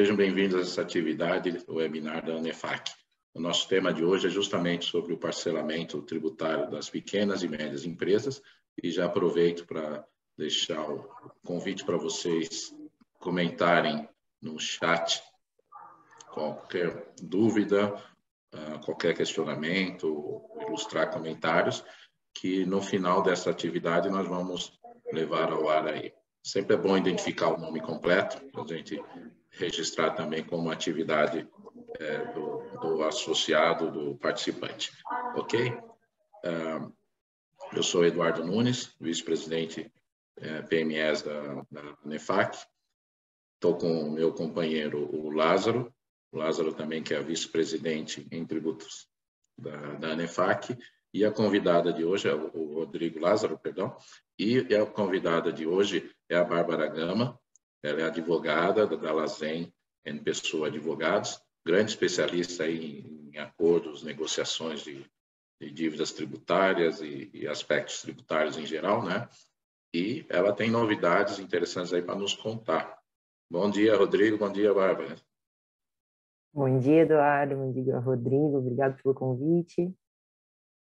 Sejam bem-vindos a essa atividade, o webinar da ANEFAC. O nosso tema de hoje é justamente sobre o parcelamento tributário das pequenas e médias empresas, e já aproveito para deixar o convite para vocês comentarem no chat qualquer dúvida, qualquer questionamento, ilustrar comentários, que no final dessa atividade nós vamos levar ao ar aí. Sempre é bom identificar o nome completo, para a gente registrar também como atividade do associado, do participante. Ok? Eu sou Eduardo Nunes, vice-presidente PMS da ANEFAC. Estou com o meu companheiro, o Lázaro também, que é vice-presidente em tributos da ANEFAC, e a convidada de hoje é o Rodrigo Lázaro, perdão, e a convidada de hoje é a Bárbara Gama. Ela é advogada da Lazen Pessoa Advogados, grande especialista em acordos, negociações de dívidas tributárias e aspectos tributários em geral, né? E ela tem novidades interessantes aí para nos contar. Bom dia, Rodrigo. Bom dia, Bárbara. Bom dia, Eduardo. Bom dia, Rodrigo. Obrigado pelo convite.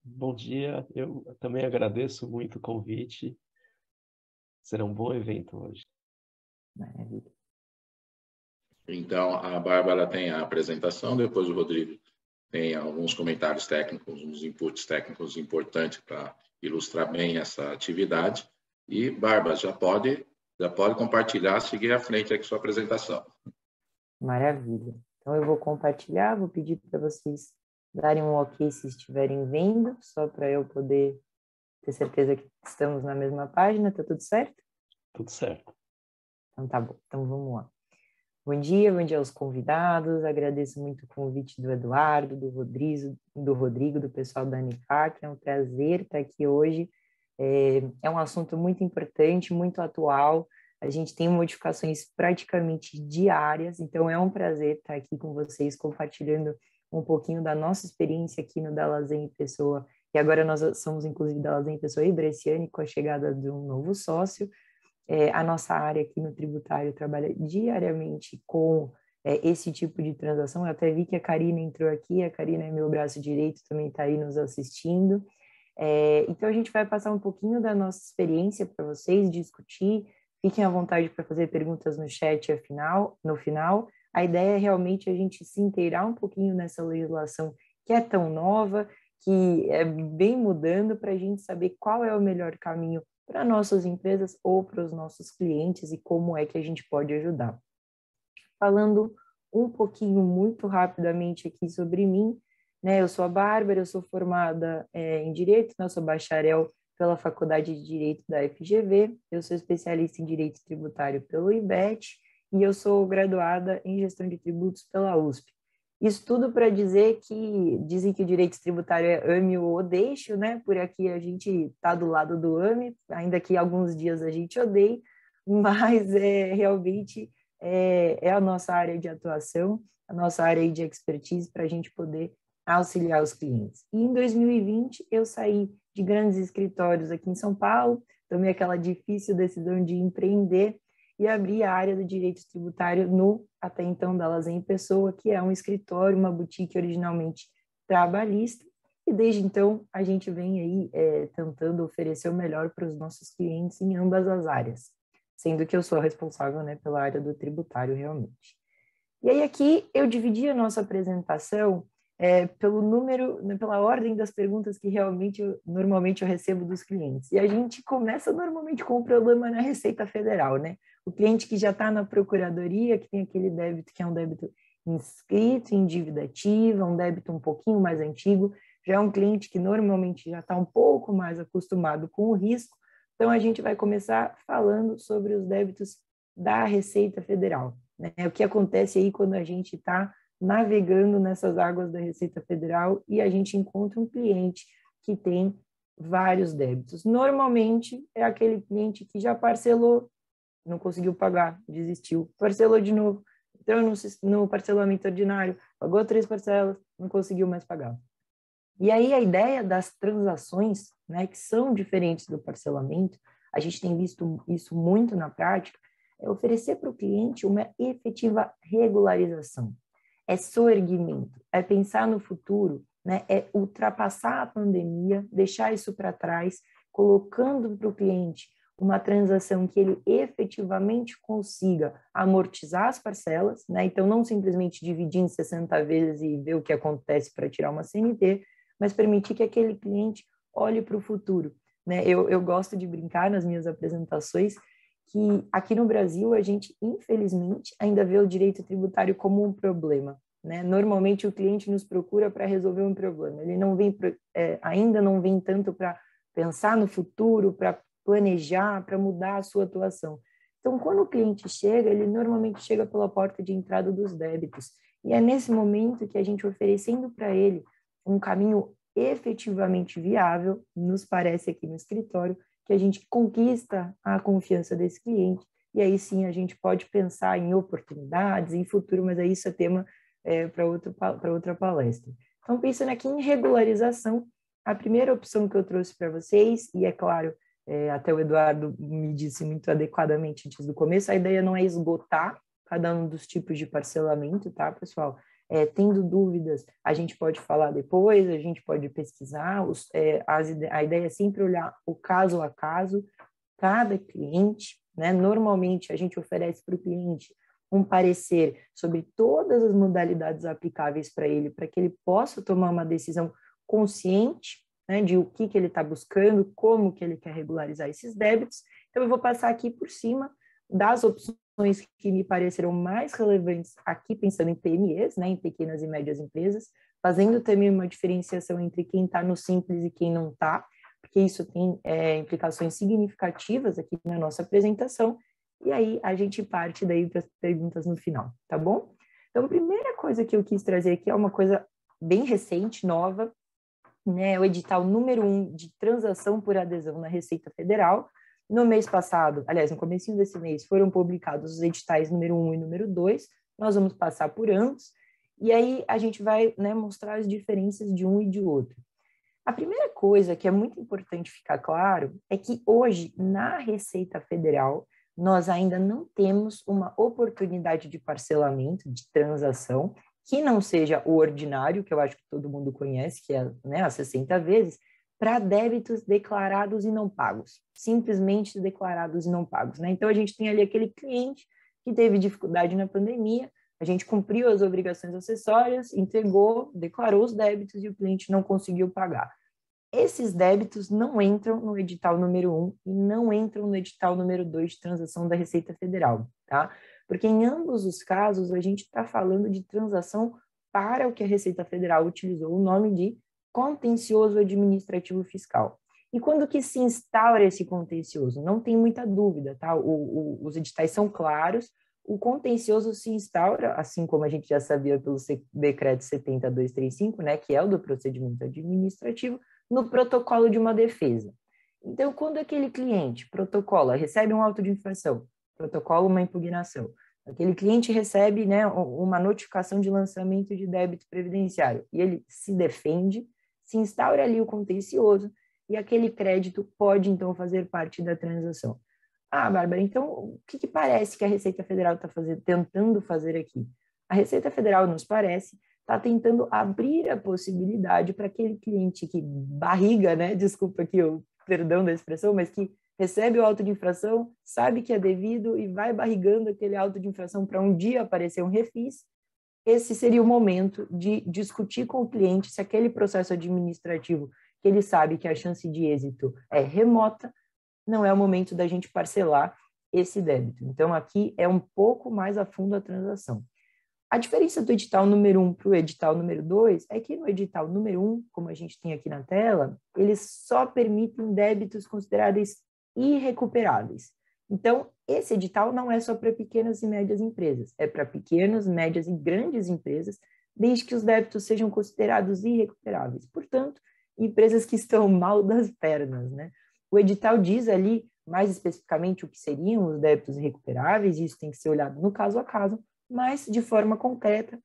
Bom dia. Eu também agradeço muito o convite. Será um bom evento hoje. Maravilha. Então, a Bárbara tem a apresentação, depois o Rodrigo tem alguns comentários técnicos, uns inputs técnicos importantes para ilustrar bem essa atividade. E, Bárbara, já pode compartilhar, seguir à frente aqui sua apresentação. Maravilha. Então, eu vou compartilhar, vou pedir para vocês darem um ok se estiverem vendo, só para eu poder ter certeza que estamos na mesma página. Tá tudo certo? Tudo certo. Então, tá bom. Então, vamos lá. Bom dia aos convidados. Agradeço muito o convite do Eduardo, do Rodrigo, do pessoal da ANEFAC. É um prazer estar aqui hoje. É um assunto muito importante, muito atual. A gente tem modificações praticamente diárias, então é um prazer estar aqui com vocês, compartilhando um pouquinho da nossa experiência aqui no da Lazen Pessoa. E agora nós somos, inclusive, da Lazen Pessoa e Bresciani, com a chegada de um novo sócio. A nossa área aqui no tributário trabalha diariamente com esse tipo de transação. Eu até vi que a Karina entrou aqui, a Karina é meu braço direito, também está aí nos assistindo. Então, a gente vai passar um pouquinho da nossa experiência para vocês, discutir. Fiquem à vontade para fazer perguntas no chat no final. A ideia é realmente a gente se inteirar um pouquinho nessa legislação que é tão nova, que é bem mudando, para a gente saber qual é o melhor caminho para nossas empresas ou para os nossos clientes e como é que a gente pode ajudar. Falando um pouquinho muito rapidamente aqui sobre mim, né? Eu sou a Bárbara, eu sou formada em Direito, né? Eu sou bacharel pela Faculdade de Direito da FGV, eu sou especialista em Direito Tributário pelo IBET e eu sou graduada em Gestão de Tributos pela USP. Isso tudo para dizer que dizem que o direito tributário é ame ou deixe, né? Por aqui a gente está do lado do ame, ainda que alguns dias a gente odeie, mas realmente é a nossa área de atuação, a nossa área de expertise para a gente poder auxiliar os clientes. E em 2020 eu saí de grandes escritórios aqui em São Paulo, tomei aquela difícil decisão de empreender e abri a área do direito tributário no, até então, da Lazen Pessoa, que é um escritório, uma boutique originalmente trabalhista, e desde então a gente vem aí tentando oferecer o melhor para os nossos clientes em ambas as áreas, sendo que eu sou responsável, né, pela área do tributário realmente. E aí aqui eu dividi a nossa apresentação pelo número, né, pela ordem das perguntas que normalmente eu recebo dos clientes. E a gente começa normalmente com o problema na Receita Federal, né? O cliente que já está na procuradoria, que tem aquele débito que é um débito inscrito em dívida ativa, um débito um pouquinho mais antigo, já é um cliente que normalmente já está um pouco mais acostumado com o risco. Então, a gente vai começar falando sobre os débitos da Receita Federal, né? O que acontece aí quando a gente está navegando nessas águas da Receita Federal e a gente encontra um cliente que tem vários débitos. Normalmente é aquele cliente que já parcelou, não conseguiu pagar, desistiu, parcelou de novo, entrou no parcelamento ordinário, pagou 3 parcelas, não conseguiu mais pagar. E aí a ideia das transações, né, que são diferentes do parcelamento, a gente tem visto isso muito na prática, é oferecer para o cliente uma efetiva regularização, é soerguimento, é pensar no futuro, né? É ultrapassar a pandemia, deixar isso para trás, colocando para o cliente uma transação que ele efetivamente consiga amortizar as parcelas, né? Então, não simplesmente dividir em 60 vezes e ver o que acontece para tirar uma CNT, mas permitir que aquele cliente olhe para o futuro, né? Eu gosto de brincar nas minhas apresentações que aqui no Brasil a gente, infelizmente, ainda vê o direito tributário como um problema, né? Normalmente o cliente nos procura para resolver um problema, ele não vem ainda não vem tanto para pensar no futuro, para planejar, para mudar a sua atuação. Então, quando o cliente chega, ele normalmente chega pela porta de entrada dos débitos, e é nesse momento que a gente oferecendo para ele um caminho efetivamente viável, nos parece aqui no escritório, que a gente conquista a confiança desse cliente, e aí sim a gente pode pensar em oportunidades, em futuro, mas aí isso é tema para outra palestra. Então, pensando aqui em regularização, a primeira opção que eu trouxe para vocês, e é claro, até o Eduardo me disse muito adequadamente antes do começo, a ideia não é esgotar cada um dos tipos de parcelamento, tá, pessoal? Tendo dúvidas, a gente pode falar depois, a gente pode pesquisar, a ideia é sempre olhar o caso a caso, cada cliente, né? Normalmente a gente oferece para o cliente um parecer sobre todas as modalidades aplicáveis para ele que possa tomar uma decisão consciente, né, de o que ele está buscando, como que ele quer regularizar esses débitos. Então, eu vou passar aqui por cima das opções que me pareceram mais relevantes aqui, pensando em PMEs, né, em pequenas e médias empresas, fazendo também uma diferenciação entre quem está no simples e quem não está, porque isso tem implicações significativas aqui na nossa apresentação, e aí a gente parte daí para as perguntas no final, tá bom? Então, a primeira coisa que eu quis trazer aqui é uma coisa bem recente, nova, né, o edital número 1 de transação por adesão na Receita Federal. No mês passado, aliás, no comecinho desse mês, foram publicados os editais número 1 e número 2, nós vamos passar por ambos, e aí a gente vai, né, mostrar as diferenças de um e de outro. A primeira coisa que é muito importante ficar claro é que hoje, na Receita Federal, nós ainda não temos uma oportunidade de parcelamento, de transação, que não seja o ordinário, que eu acho que todo mundo conhece, que é, né, a 60 vezes, para débitos declarados e não pagos, simplesmente declarados e não pagos, né? Então, a gente tem ali aquele cliente que teve dificuldade na pandemia, a gente cumpriu as obrigações acessórias, entregou, declarou os débitos e o cliente não conseguiu pagar. Esses débitos não entram no edital número 1 e não entram no edital número 2 de transação da Receita Federal, tá? Porque em ambos os casos a gente está falando de transação para o que a Receita Federal utilizou o nome de contencioso administrativo fiscal. E quando que se instaura esse contencioso? Não tem muita dúvida, tá? Os editais são claros, o contencioso se instaura, assim como a gente já sabia pelo decreto 70235, né, que é o do procedimento administrativo, no protocolo de uma defesa. Então, quando aquele cliente protocola, recebe um auto de infração, protocola uma impugnação, aquele cliente recebe, né, uma notificação de lançamento de débito previdenciário e ele se defende, se instaura ali o contencioso e aquele crédito pode, então, fazer parte da transação. Ah, Bárbara, então o que parece que a Receita Federal está tentando fazer aqui? A Receita Federal, nos parece, está tentando abrir a possibilidade para aquele cliente que barriga, né? Desculpa aqui o perdão da expressão, mas que recebe o auto de infração, sabe que é devido e vai barrigando aquele auto de infração para um dia aparecer um refis. Esse seria o momento de discutir com o cliente se aquele processo administrativo, que ele sabe que a chance de êxito é remota, não é o momento da gente parcelar esse débito. Então, aqui é um pouco mais a fundo a transação. A diferença do edital número 1 para o edital número 2 é que no edital número 1, como a gente tem aqui na tela, eles só permitem débitos considerados irrecuperáveis. Então, esse edital não é só para pequenas e médias empresas, é para pequenas, médias e grandes empresas, desde que os débitos sejam considerados irrecuperáveis. Portanto, empresas que estão mal das pernas, né? O edital diz ali, mais especificamente, o que seriam os débitos irrecuperáveis, e isso tem que ser olhado no caso a caso, mas de forma concreta,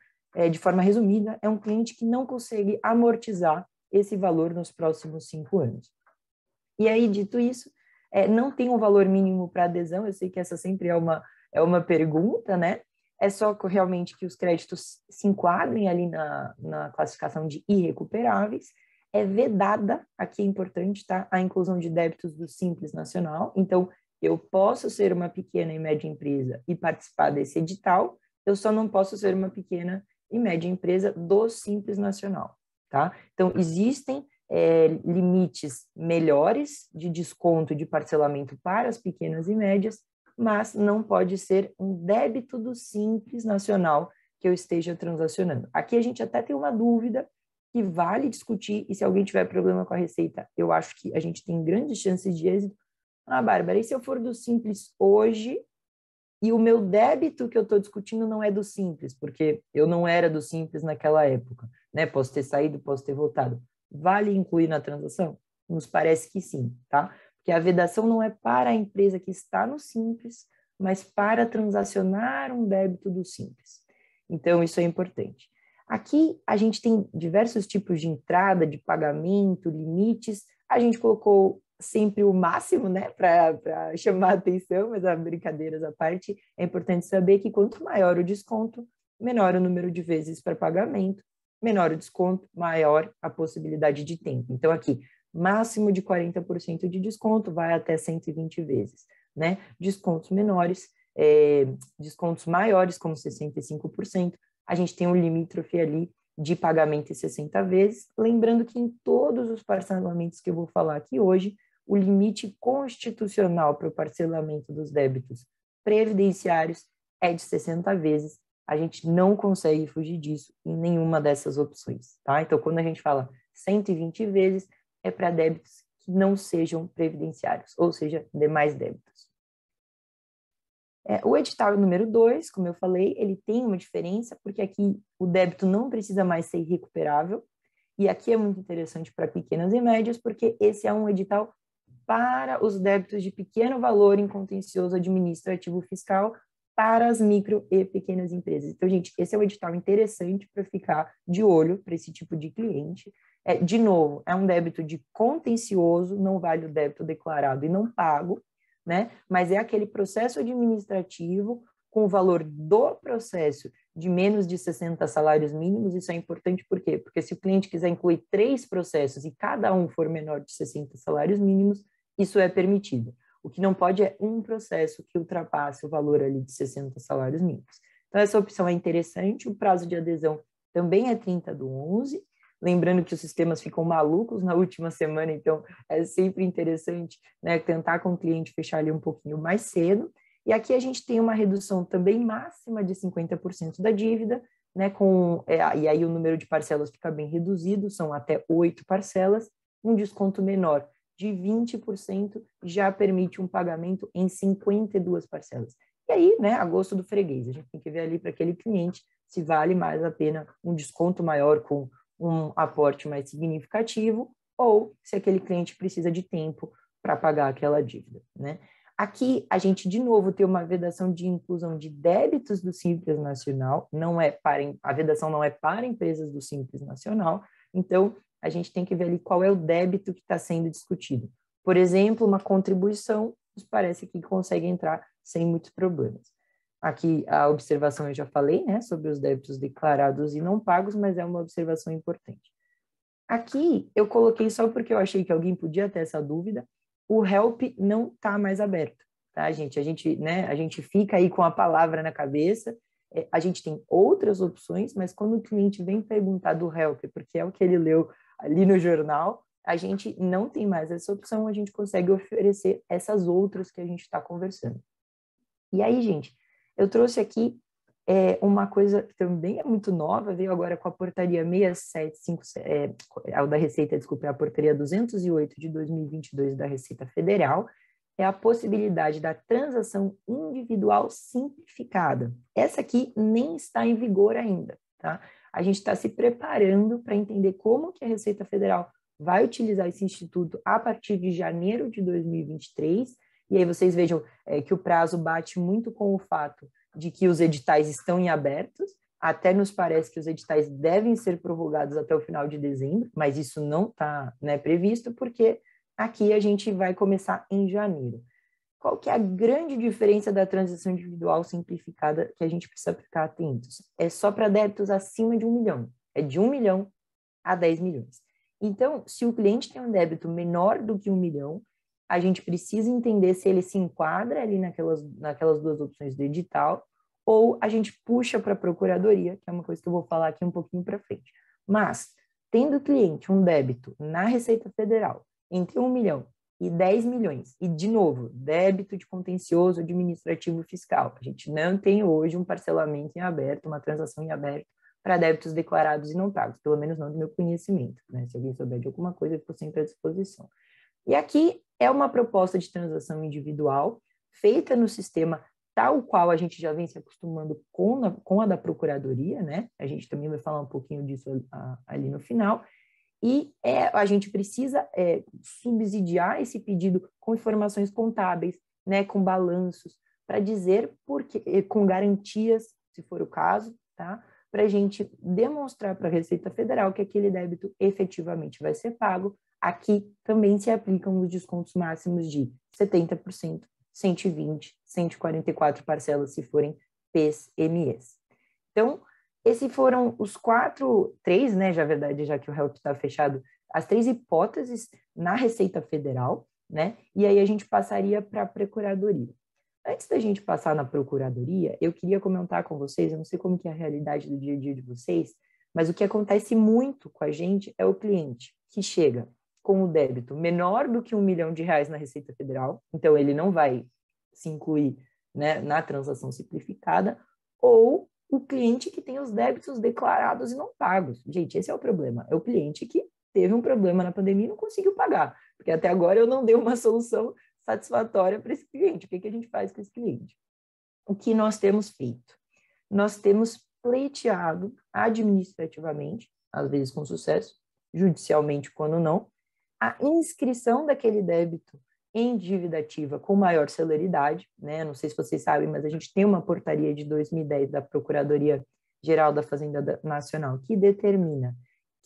de forma resumida, é um cliente que não consegue amortizar esse valor nos próximos 5 anos. E aí, dito isso, não tem um valor mínimo para adesão, eu sei que essa sempre é é uma pergunta, né? É só realmente que os créditos se enquadrem ali na classificação de irrecuperáveis. É vedada, aqui é importante, tá? A inclusão de débitos do Simples Nacional. Então, eu posso ser uma pequena e média empresa e participar desse edital, eu só não posso ser uma pequena e média empresa do Simples Nacional, tá? Então, existem limites melhores de desconto de parcelamento para as pequenas e médias, mas não pode ser um débito do Simples Nacional que eu esteja transacionando. Aqui a gente até tem uma dúvida que vale discutir, e se alguém tiver problema com a Receita, eu acho que a gente tem grandes chances de êxito. Ah, Bárbara, e se eu for do Simples hoje e o meu débito que eu estou discutindo não é do Simples, porque eu não era do Simples naquela época, né? Posso ter saído, posso ter voltado. Vale incluir na transação? Nos parece que sim, tá? Porque a vedação não é para a empresa que está no Simples, mas para transacionar um débito do Simples. Então, isso é importante. Aqui, a gente tem diversos tipos de entrada, de pagamento, limites. A gente colocou sempre o máximo, né, para chamar a atenção, mas brincadeiras à parte, é importante saber que quanto maior o desconto, menor o número de vezes para pagamento, menor o desconto, maior a possibilidade de tempo. Então, aqui, máximo de 40% de desconto, vai até 120 vezes, né? Descontos menores, descontos maiores, como 65%, a gente tem um limítrofe ali de pagamento em 60 vezes, lembrando que em todos os parcelamentos que eu vou falar aqui hoje, o limite constitucional para o parcelamento dos débitos previdenciários é de 60 vezes. A gente não consegue fugir disso em nenhuma dessas opções, tá? Então, quando a gente fala 120 vezes, é para débitos que não sejam previdenciários, ou seja, demais débitos. O edital número 2, como eu falei, ele tem uma diferença, porque aqui o débito não precisa mais ser irrecuperável, e aqui é muito interessante para pequenas e médias, porque esse é um edital para os débitos de pequeno valor em contencioso administrativo fiscal para as micro e pequenas empresas. Então, gente, esse é um edital interessante para ficar de olho para esse tipo de cliente. De novo, é um débito de contencioso, não vale o débito declarado e não pago, né? Mas é aquele processo administrativo com o valor do processo de menos de 60 salários mínimos. Isso é importante por quê? Porque se o cliente quiser incluir 3 processos e cada um for menor de 60 salários mínimos, isso é permitido. O que não pode é um processo que ultrapasse o valor ali de 60 salários mínimos. Então, essa opção é interessante. O prazo de adesão também é 30/11. Lembrando que os sistemas ficam malucos na última semana, então é sempre interessante, né, tentar com o cliente fechar ali um pouquinho mais cedo. E aqui a gente tem uma redução também máxima de 50% da dívida, né, e aí o número de parcelas fica bem reduzido, são até 8 parcelas, um desconto menor de 20% já permite um pagamento em 52 parcelas. E aí, né, a gosto do freguês, a gente tem que ver ali para aquele cliente se vale mais a pena um desconto maior com um aporte mais significativo ou se aquele cliente precisa de tempo para pagar aquela dívida, né? Aqui a gente de novo tem uma vedação de inclusão de débitos do Simples Nacional, a vedação não é para empresas do Simples Nacional, então a gente tem que ver ali qual é o débito que está sendo discutido. Por exemplo, uma contribuição, nos parece que consegue entrar sem muitos problemas. Aqui a observação eu já falei, né, sobre os débitos declarados e não pagos, mas é uma observação importante. Aqui eu coloquei só porque eu achei que alguém podia ter essa dúvida, o help não está mais aberto, tá, gente? A gente fica aí com a palavra na cabeça, a gente tem outras opções, mas quando o cliente vem perguntar do help, porque é o que ele leu ali no jornal, a gente não tem mais essa opção, a gente consegue oferecer essas outras que a gente está conversando. E aí, gente, eu trouxe aqui uma coisa que também é muito nova, veio agora com a portaria 675, da Receita, desculpa, a portaria 208 de 2022 da Receita Federal, é a possibilidade da transação individual simplificada. Essa aqui nem está em vigor ainda, tá? A gente está se preparando para entender como que a Receita Federal vai utilizar esse instituto a partir de janeiro de 2023, e aí vocês vejam que o prazo bate muito com o fato de que os editais estão em abertos, até nos parece que os editais devem ser prorrogados até o final de dezembro, mas isso não está, né, previsto, porque aqui a gente vai começar em janeiro. qual que é a grande diferença da transação individual simplificada que a gente precisa ficar atentos? É só para débitos acima de 1 milhão. É de 1 milhão a 10 milhões. Então, se o cliente tem um débito menor do que 1 milhão, a gente precisa entender se ele se enquadra ali naquelas duas opções do edital, ou a gente puxa para a procuradoria, que é uma coisa que eu vou falar aqui um pouquinho para frente. Mas, tendo o cliente um débito na Receita Federal entre 1 milhão e 10 milhões, e, de novo, débito de contencioso administrativo fiscal, a gente não tem hoje um parcelamento em aberto, uma transação em aberto para débitos declarados e não pagos, pelo menos não do meu conhecimento, né? Se alguém souber de alguma coisa, eu fico sempre à disposição. E aqui é uma proposta de transação individual, feita no sistema tal qual a gente já vem se acostumando com a da Procuradoria, né? A gente também vai falar um pouquinho disso ali no final. E a gente precisa subsidiar esse pedido com informações contábeis, né, com balanços, para dizer, com garantias, se for o caso, tá? Para a gente demonstrar para a Receita Federal que aquele débito efetivamente vai ser pago. Aqui também se aplicam os descontos máximos de 70%, 120%, 144 parcelas se forem PES-MEs. Então, esses foram os três, né, já que o HELP está fechado, as 3 hipóteses na Receita Federal, né, e aí a gente passaria para a Procuradoria. Antes da gente passar na Procuradoria, eu queria comentar com vocês, eu não sei como que é a realidade do dia a dia de vocês, mas o que acontece muito com a gente é o cliente que chega com o débito menor do que R$1 milhão na Receita Federal, então ele não vai se incluir, né, na transação simplificada, ou o cliente que tem os débitos declarados e não pagos. Gente, esse é o problema. É o cliente que teve um problema na pandemia e não conseguiu pagar, porque até agora eu não dei uma solução satisfatória para esse cliente. O que a gente faz com esse cliente? O que nós temos feito? Nós temos pleiteado administrativamente, às vezes com sucesso, judicialmente quando não, a inscrição daquele débito em dívida ativa com maior celeridade, né? Não sei se vocês sabem, mas a gente tem uma portaria de 2010 da Procuradoria-Geral da Fazenda Nacional que determina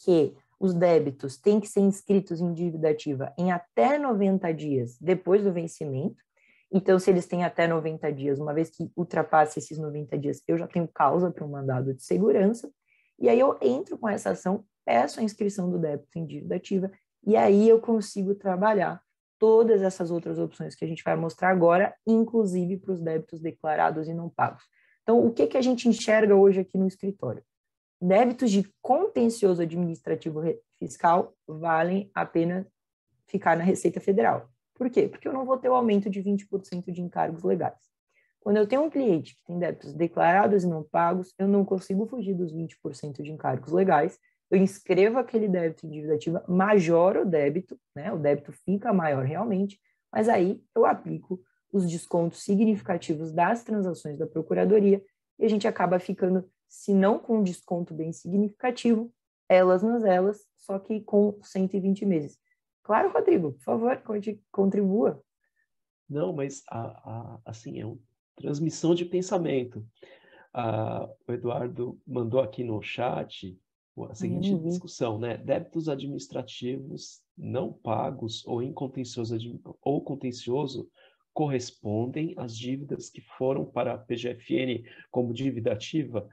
que os débitos têm que ser inscritos em dívida ativa em até 90 dias depois do vencimento. Então, se eles têm até 90 dias, uma vez que ultrapasse esses 90 dias, eu já tenho causa para um mandado de segurança, e aí eu entro com essa ação, peço a inscrição do débito em dívida ativa, e aí eu consigo trabalhar todas essas outras opções que a gente vai mostrar agora, inclusive para os débitos declarados e não pagos. Então, o que a gente enxerga hoje aqui no escritório? Débitos de contencioso administrativo fiscal valem a pena ficar na Receita Federal. Por quê? Porque eu não vou ter o aumento de 20% de encargos legais. Quando eu tenho um cliente que tem débitos declarados e não pagos, eu não consigo fugir dos 20% de encargos legais, eu inscrevo aquele débito em dívida ativa, majoro o débito, né? O débito fica maior realmente, mas aí eu aplico os descontos significativos das transações da Procuradoria e a gente acaba ficando, se não com um desconto bem significativo, elas nas elas, só que com 120 meses. Claro, Rodrigo, por favor, contribua. Não, mas assim, é uma transmissão de pensamento. O Eduardo mandou aqui no chat a seguinte discussão, né? Débitos administrativos não pagos ou contencioso correspondem às dívidas que foram para a PGFN como dívida ativa.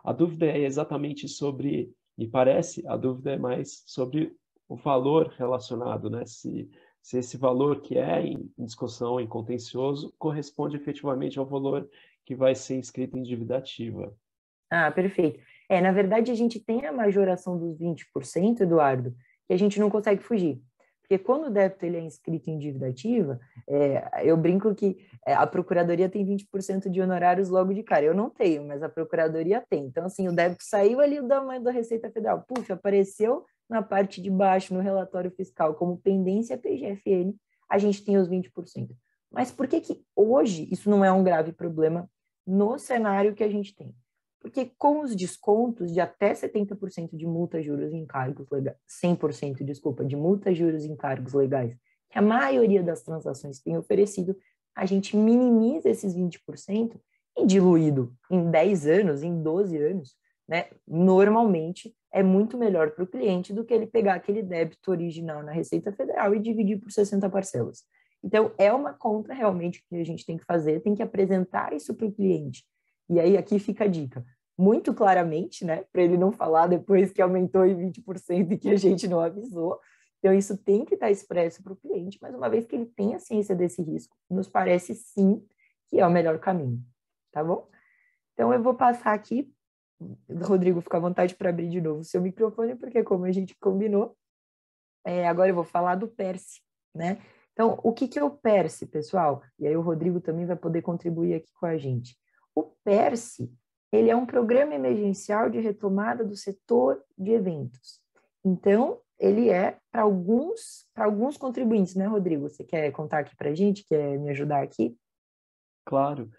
A dúvida é exatamente sobre, me parece, a dúvida é mais sobre o valor relacionado, né? Se esse valor que é em discussão, em contencioso, corresponde efetivamente ao valor que vai ser inscrito em dívida ativa. Perfeito. Na verdade, a gente tem a majoração dos 20%, Eduardo, que a gente não consegue fugir. Porque quando o débito ele é inscrito em dívida ativa, eu brinco que a Procuradoria tem 20% de honorários logo de cara. Eu não tenho, mas a Procuradoria tem. Então, assim, o débito saiu ali da Receita Federal. Puxa, apareceu na parte de baixo, no relatório fiscal, como pendência PGFN, a gente tem os 20%. Mas por que hoje isso não é um grave problema no cenário que a gente tem? Porque com os descontos de até 70% de multa, juros e encargos legais, 100%, desculpa, de multa, juros e encargos legais, que a maioria das transações tem oferecido, a gente minimiza esses 20% e diluído em 10 anos, em 12 anos, né? Normalmente é muito melhor para o cliente do que ele pegar aquele débito original na Receita Federal e dividir por 60 parcelas. Então, é uma conta realmente que a gente tem que fazer, tem que apresentar isso para o cliente. E aí, aqui fica a dica. Muito claramente, né? Para ele não falar depois que aumentou em 20% e que a gente não avisou. Então, isso tem que estar expresso para o cliente, mas uma vez que ele tem a ciência desse risco, nos parece sim que é o melhor caminho, tá bom? Então, eu vou passar aqui. Rodrigo, fica à vontade para abrir de novo o seu microfone, porque como a gente combinou, agora eu vou falar do PERSE, né? Então, o que é o PERSE, pessoal? E aí o Rodrigo também vai poder contribuir aqui com a gente. O PERSE, ele é um programa emergencial de retomada do setor de eventos. Então, ele é para alguns contribuintes, né, Rodrigo? Você quer contar aqui para a gente? Quer me ajudar aqui? Claro.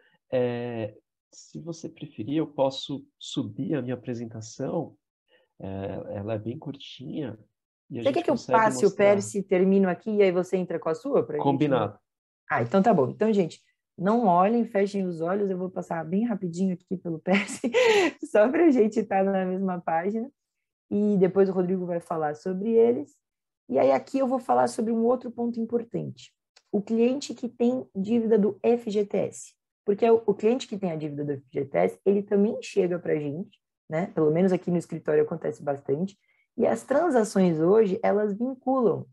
Se você preferir, eu posso subir a minha apresentação. Ela é bem curtinha e a Você quer gente que eu consegue passe o mostrar. PERSE, termino aqui e aí você entra com a sua para a gente não... Combinado. Ah, então tá bom. Então, gente, não olhem, fechem os olhos, eu vou passar bem rapidinho aqui pelo PERSE, só para a gente estar na mesma página, e depois o Rodrigo vai falar sobre eles. E aí aqui eu vou falar sobre um outro ponto importante. O cliente que tem dívida do FGTS. Porque o cliente que tem a dívida do FGTS, ele também chega para a gente, né? Pelo menos aqui no escritório acontece bastante, e as transações hoje, elas vinculam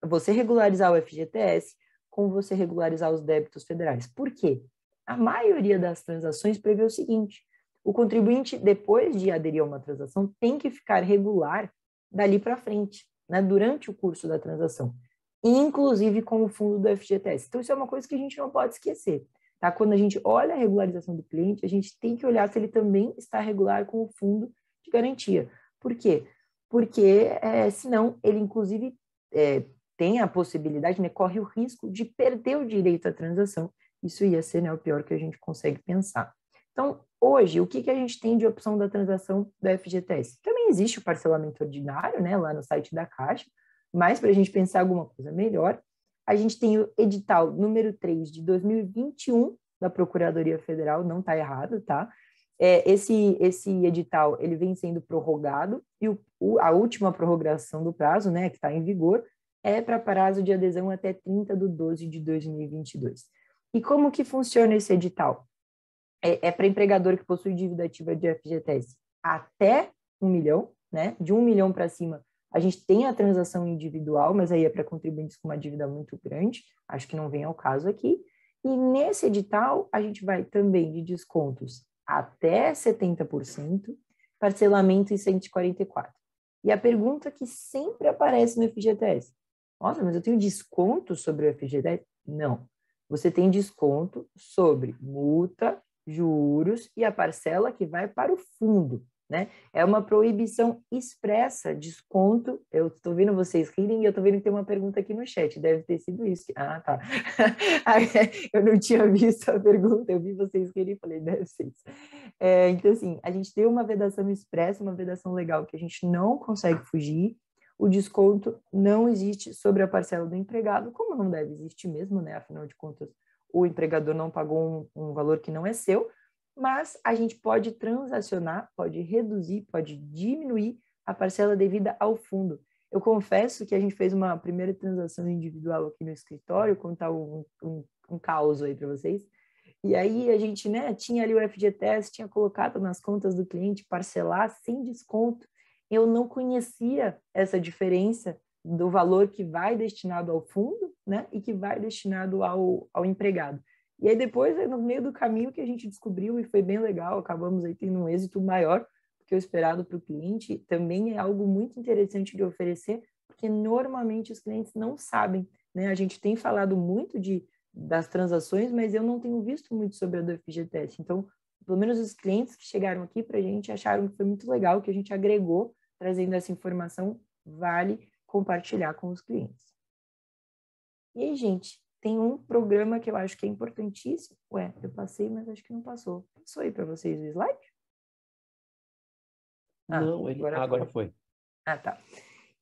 você regularizar o FGTS com você regularizar os débitos federais. Por quê? A maioria das transações prevê o seguinte: o contribuinte, depois de aderir a uma transação, tem que ficar regular dali para frente, né, durante o curso da transação, inclusive com o fundo do FGTS. Então, isso é uma coisa que a gente não pode esquecer. Tá? Quando a gente olha a regularização do cliente, a gente tem que olhar se ele também está regular com o fundo de garantia. Por quê? Porque, senão, ele, inclusive, tem a possibilidade, né, corre o risco de perder o direito à transação. Isso ia ser, né, o pior que a gente consegue pensar. Então, hoje, o que a gente tem de opção da transação da FGTS? Também existe o parcelamento ordinário, né, lá no site da Caixa, mas para a gente pensar alguma coisa melhor, a gente tem o edital número 3 de 2021 da Procuradoria Federal, não está errado, tá? Esse edital, ele vem sendo prorrogado e a última prorrogação do prazo, né, que está em vigor, é para prazo de adesão até 30/12 de 2022. E como que funciona esse edital? Para empregador que possui dívida ativa de FGTS até 1 milhão, né? De 1 milhão para cima, a gente tem a transação individual, mas aí é para contribuintes com uma dívida muito grande, acho que não vem ao caso aqui. E nesse edital, a gente vai também de descontos até 70%, parcelamento em 144. E a pergunta que sempre aparece no FGTS: nossa, mas eu tenho desconto sobre o FGTS? Não. Você tem desconto sobre multa, juros e a parcela que vai para o fundo, né? É uma proibição expressa, desconto. Eu estou vendo vocês rirem e eu estou vendo que tem uma pergunta aqui no chat. Deve ter sido isso. Ah, tá. Eu não tinha visto a pergunta, eu vi vocês rirem e falei, deve ser isso. Então, assim, a gente tem uma vedação expressa, uma vedação legal que a gente não consegue fugir. O desconto não existe sobre a parcela do empregado, como não deve existir mesmo, né? Afinal de contas, o empregador não pagou um valor que não é seu, mas a gente pode transacionar, pode reduzir, pode diminuir a parcela devida ao fundo. Eu confesso que a gente fez uma primeira transação individual aqui no escritório, contar um caos aí para vocês, e aí a gente, né, tinha ali o FGTS, tinha colocado nas contas do cliente parcelar sem desconto. Eu não conhecia essa diferença do valor que vai destinado ao fundo, né, e que vai destinado ao empregado. E aí depois, no meio do caminho que a gente descobriu, e foi bem legal, acabamos aí tendo um êxito maior do que o esperado para o cliente, também é algo muito interessante de oferecer, porque normalmente os clientes não sabem, né? A gente tem falado muito das transações, mas eu não tenho visto muito sobre a do FGTS. Então, pelo menos os clientes que chegaram aqui para a gente acharam que foi muito legal, que a gente agregou, trazendo essa informação, vale compartilhar com os clientes. E aí, gente, tem um programa que eu acho que é importantíssimo. Ué, eu passei, mas acho que não passou. Passou aí para vocês o slide? Não, agora foi. Ah, tá.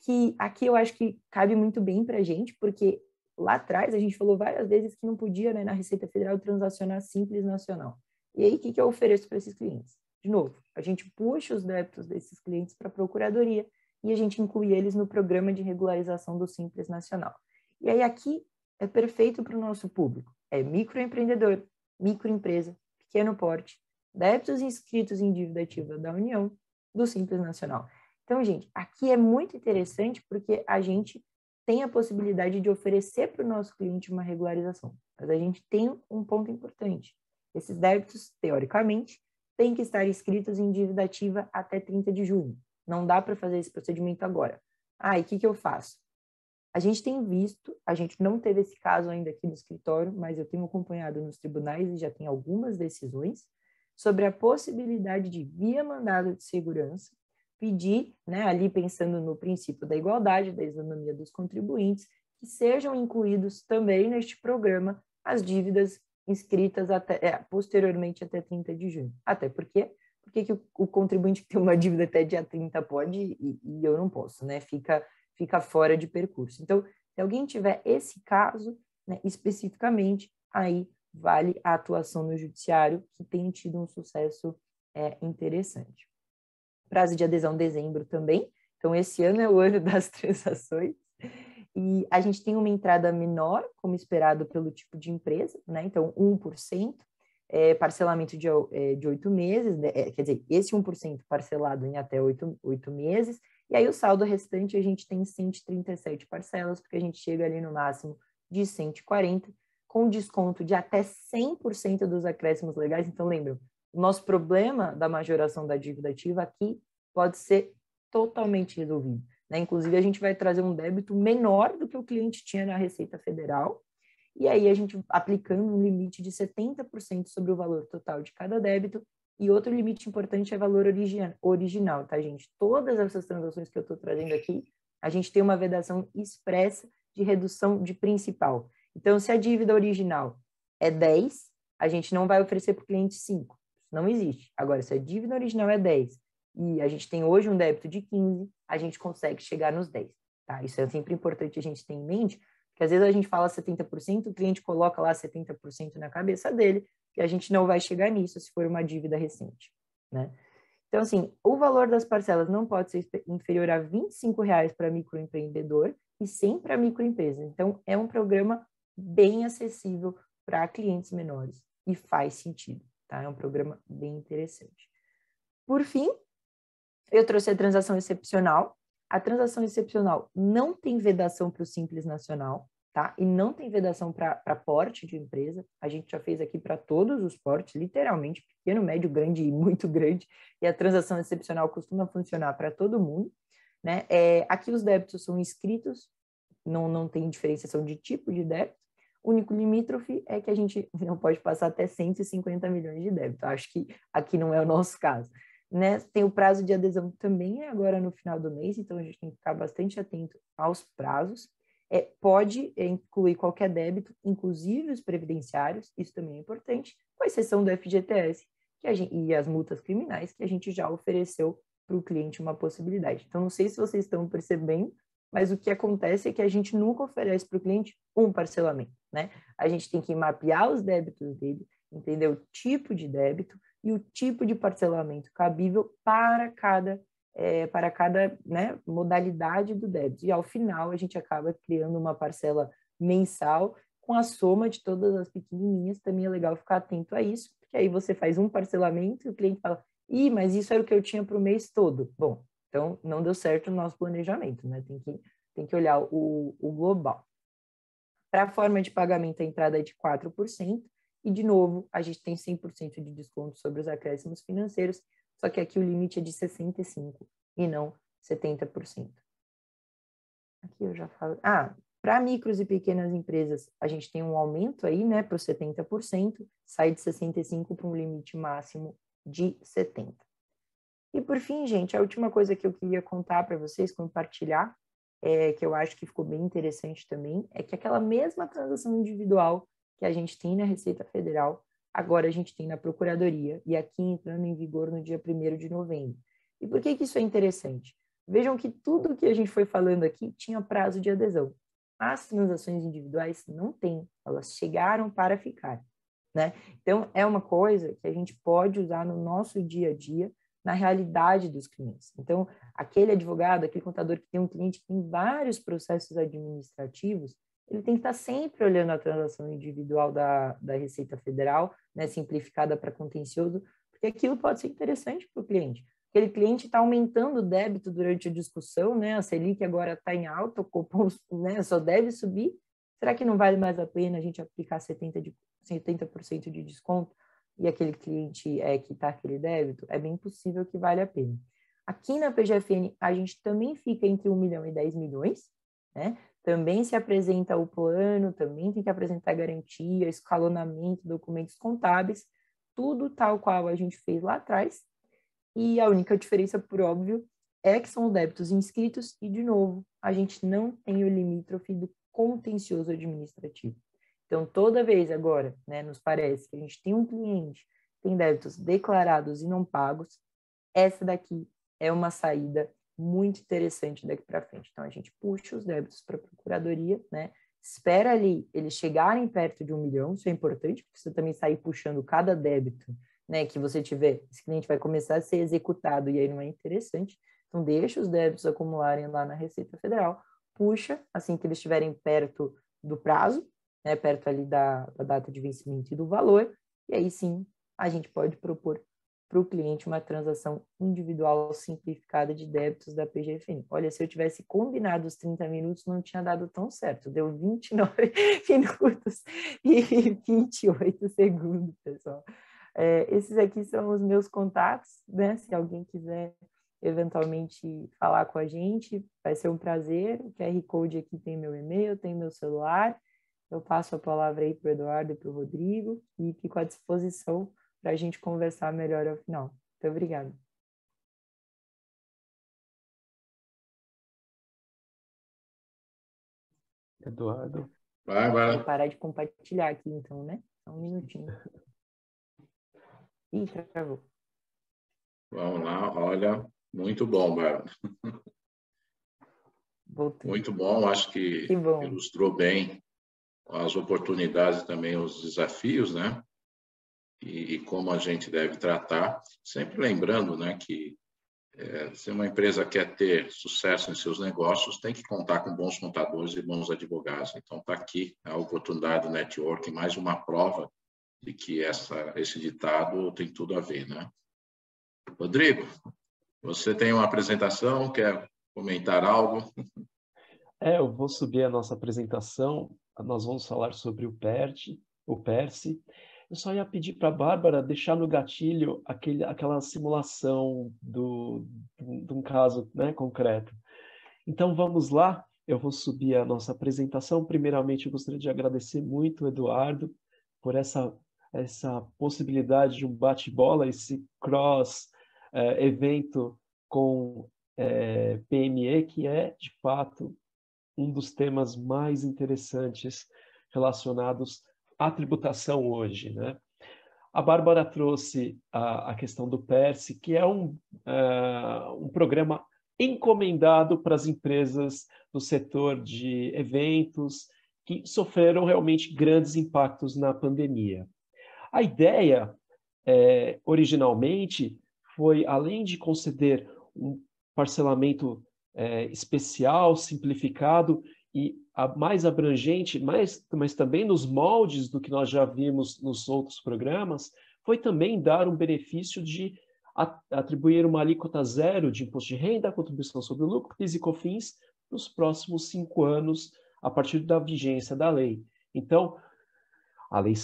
Que aqui eu acho que cabe muito bem para a gente, porque lá atrás a gente falou várias vezes que não podia, né, na Receita Federal, transacionar Simples Nacional. E aí, o que eu ofereço para esses clientes? De novo, a gente puxa os débitos desses clientes para a Procuradoria e a gente inclui eles no programa de regularização do Simples Nacional. E aí, aqui, é perfeito para o nosso público. É microempreendedor, microempresa, pequeno porte, débitos inscritos em dívida ativa da União, do Simples Nacional. Então, gente, aqui é muito interessante porque a gente tem a possibilidade de oferecer para o nosso cliente uma regularização. Mas a gente tem um ponto importante. Esses débitos, teoricamente, têm que estar inscritos em dívida ativa até 30 de junho. Não dá para fazer esse procedimento agora. E o que eu faço? A gente tem visto, a gente não teve esse caso ainda aqui no escritório, mas eu tenho acompanhado nos tribunais e já tem algumas decisões sobre a possibilidade de, via mandado de segurança, pedir, né, ali pensando no princípio da igualdade, da isonomia dos contribuintes, que sejam incluídos também neste programa as dívidas inscritas posteriormente até 30 de junho. Até porque que o contribuinte que tem uma dívida até dia 30 pode e eu não posso, né? Fica fora de percurso. Então, se alguém tiver esse caso, né, especificamente, aí vale a atuação no judiciário, que tem tido um sucesso interessante. Prazo de adesão dezembro também. Então, esse ano é o ano das transações. E a gente tem uma entrada menor, como esperado pelo tipo de empresa, né? Então, 1%, parcelamento de 8 meses, quer dizer, esse 1% parcelado em até 8 meses, e aí o saldo restante a gente tem 137 parcelas, porque a gente chega ali no máximo de 140, com desconto de até 100% dos acréscimos legais. Então, lembram, o nosso problema da majoração da dívida ativa aqui pode ser totalmente resolvido, né? Inclusive, a gente vai trazer um débito menor do que o cliente tinha na Receita Federal, e aí a gente aplicando um limite de 70% sobre o valor total de cada débito, e outro limite importante é valor original, tá, gente? Todas essas transações que eu estou trazendo aqui, a gente tem uma vedação expressa de redução de principal. Então, se a dívida original é 10, a gente não vai oferecer para o cliente 5. Isso não existe. Agora, se a dívida original é 10 e a gente tem hoje um débito de 15, a gente consegue chegar nos 10, tá? Isso é sempre importante a gente ter em mente, porque às vezes a gente fala 70%, o cliente coloca lá 70% na cabeça dele, e a gente não vai chegar nisso se for uma dívida recente, né? Então, assim, o valor das parcelas não pode ser inferior a R$ 25 para microempreendedor e 100 para microempresa. Então, é um programa bem acessível para clientes menores e faz sentido, tá? É um programa bem interessante. Por fim, eu trouxe a transação excepcional. A transação excepcional não tem vedação para o Simples Nacional, tá? E não tem vedação para porte de empresa. A gente já fez aqui para todos os portes, literalmente, pequeno, médio, grande e muito grande. E a transação excepcional costuma funcionar para todo mundo, né? Aqui os débitos são inscritos, não tem diferenciação de tipo de débito. O único limítrofe é que a gente não pode passar até 150 milhões de débito. Acho que aqui não é o nosso caso. Né? Tem o prazo de adesão também agora no final do mês, então a gente tem que ficar bastante atento aos prazos. Pode incluir qualquer débito, inclusive os previdenciários, isso também é importante, com exceção do FGTS e as multas criminais, que a gente já ofereceu para o cliente uma possibilidade. Então, não sei se vocês estão percebendo, mas o que acontece é que a gente nunca oferece para o cliente um parcelamento, né? A gente tem que mapear os débitos dele, entender o tipo de débito e o tipo de parcelamento cabível para cada né, modalidade do débito. E, ao final, a gente acaba criando uma parcela mensal com a soma de todas as pequenininhas. Também é legal ficar atento a isso, porque aí você faz um parcelamento e o cliente fala, mas isso era o que eu tinha para o mês todo. Bom, então não deu certo o nosso planejamento, né? Tem que olhar o global. Para a forma de pagamento, a entrada é de 4%, e, de novo, a gente tem 100% de desconto sobre os acréscimos financeiros, só que aqui o limite é de 65% e não 70%. Aqui eu já falo... para micros e pequenas empresas, a gente tem um aumento aí, né, para os 70%, sai de 65% para um limite máximo de 70%. E, por fim, gente, a última coisa que eu queria contar para vocês, compartilhar, que eu acho que ficou bem interessante também, é que aquela mesma transação individual que a gente tem na Receita Federal, agora a gente tem na Procuradoria, e aqui entrando em vigor no dia 1º de novembro. E por que isso é interessante? Vejam que tudo que a gente foi falando aqui tinha prazo de adesão. As transações individuais não têm, elas chegaram para ficar, né? Então, é uma coisa que a gente pode usar no nosso dia a dia, na realidade dos clientes. Então, aquele advogado, aquele contador que tem um cliente que tem vários processos administrativos, ele tem que estar sempre olhando a transação individual da Receita Federal, né, simplificada para contencioso, porque aquilo pode ser interessante para o cliente. Aquele cliente está aumentando o débito durante a discussão, né, a Selic agora está em alta, o Copom, né, só deve subir. Será que não vale mais a pena a gente aplicar 70% de desconto e aquele cliente quitar aquele débito? É bem possível que vale a pena. Aqui na PGFN, a gente também fica entre 1 milhão e 10 milhões, né? Também se apresenta o plano, também tem que apresentar garantia, escalonamento, documentos contábeis, tudo tal qual a gente fez lá atrás. E a única diferença, por óbvio, é que são os débitos inscritos e, de novo, a gente não tem o limítrofe do contencioso administrativo. Então, toda vez agora, né, nos parece que a gente tem um cliente, tem débitos declarados e não pagos, essa daqui é uma saída muito interessante daqui para frente. Então, a gente puxa os débitos para a procuradoria, né? Espera ali eles chegarem perto de 1 milhão, isso é importante, porque você também sair puxando cada débito, né, que você tiver, esse cliente vai começar a ser executado e aí não é interessante. Então, deixa os débitos acumularem lá na Receita Federal, puxa assim que eles estiverem perto do prazo, né, perto ali da data de vencimento e do valor, e aí sim a gente pode propor para o cliente uma transação individual simplificada de débitos da PGFN. Olha, se eu tivesse combinado os 30 minutos, não tinha dado tão certo. Deu 29 minutos e 28 segundos, pessoal. Esses aqui são os meus contatos, né? Se alguém quiser eventualmente falar com a gente, vai ser um prazer. O QR Code aqui tem meu e-mail, tem meu celular. Eu passo a palavra aí para o Eduardo e para o Rodrigo e fico à disposição para a gente conversar melhor ao final. Muito obrigada. Eduardo. Bárbara. Vou parar de compartilhar aqui, então, né? Só um minutinho. Ih, travou. Vamos lá, olha, muito bom, Bárbara. Voltei. Muito bom, acho que ilustrou bem as oportunidades e também os desafios, né? E como a gente deve tratar, sempre lembrando, né, que se uma empresa quer ter sucesso em seus negócios, tem que contar com bons contadores e bons advogados. Então, está aqui a oportunidade do network, mais uma prova de que esse ditado tem tudo a ver, né? Rodrigo, você tem uma apresentação, quer comentar algo? Eu vou subir a nossa apresentação, nós vamos falar sobre o PERSE. Eu só ia pedir para a Bárbara deixar no gatilho aquela simulação de um caso, né, concreto. Então, vamos lá, eu vou subir a nossa apresentação. Primeiramente, eu gostaria de agradecer muito, Eduardo, por essa possibilidade de um bate-bola, esse cross-evento com PME, que é, de fato, um dos temas mais interessantes relacionados à tributação hoje, né? A Bárbara trouxe a questão do PERSE, que é um programa encomendado para as empresas do setor de eventos que sofreram realmente grandes impactos na pandemia. A ideia, originalmente, foi, além de conceder um parcelamento especial, simplificado e mais abrangente, mas também nos moldes do que nós já vimos nos outros programas, foi também dar um benefício de atribuir uma alíquota zero de imposto de renda, contribuição sobre o lucro, PIS e COFINS, nos próximos 5 anos, a partir da vigência da lei. Então, a lei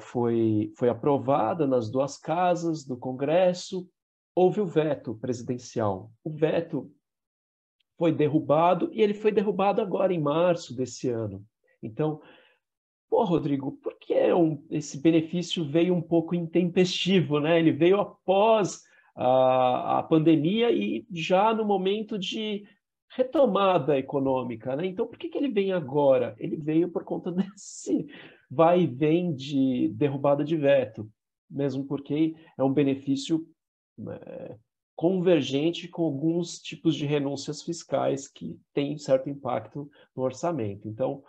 foi aprovada nas 2 casas do Congresso, houve o veto presidencial. O veto foi derrubado, e ele foi derrubado agora em março desse ano. Então, Rodrigo, por que esse benefício veio um pouco intempestivo, né? Ele veio após a pandemia e já no momento de retomada econômica, né? Então, por que ele vem agora? Ele veio por conta desse vai e vem de derrubada de veto, mesmo porque é um benefício convergente com alguns tipos de renúncias fiscais que têm certo impacto no orçamento. Então,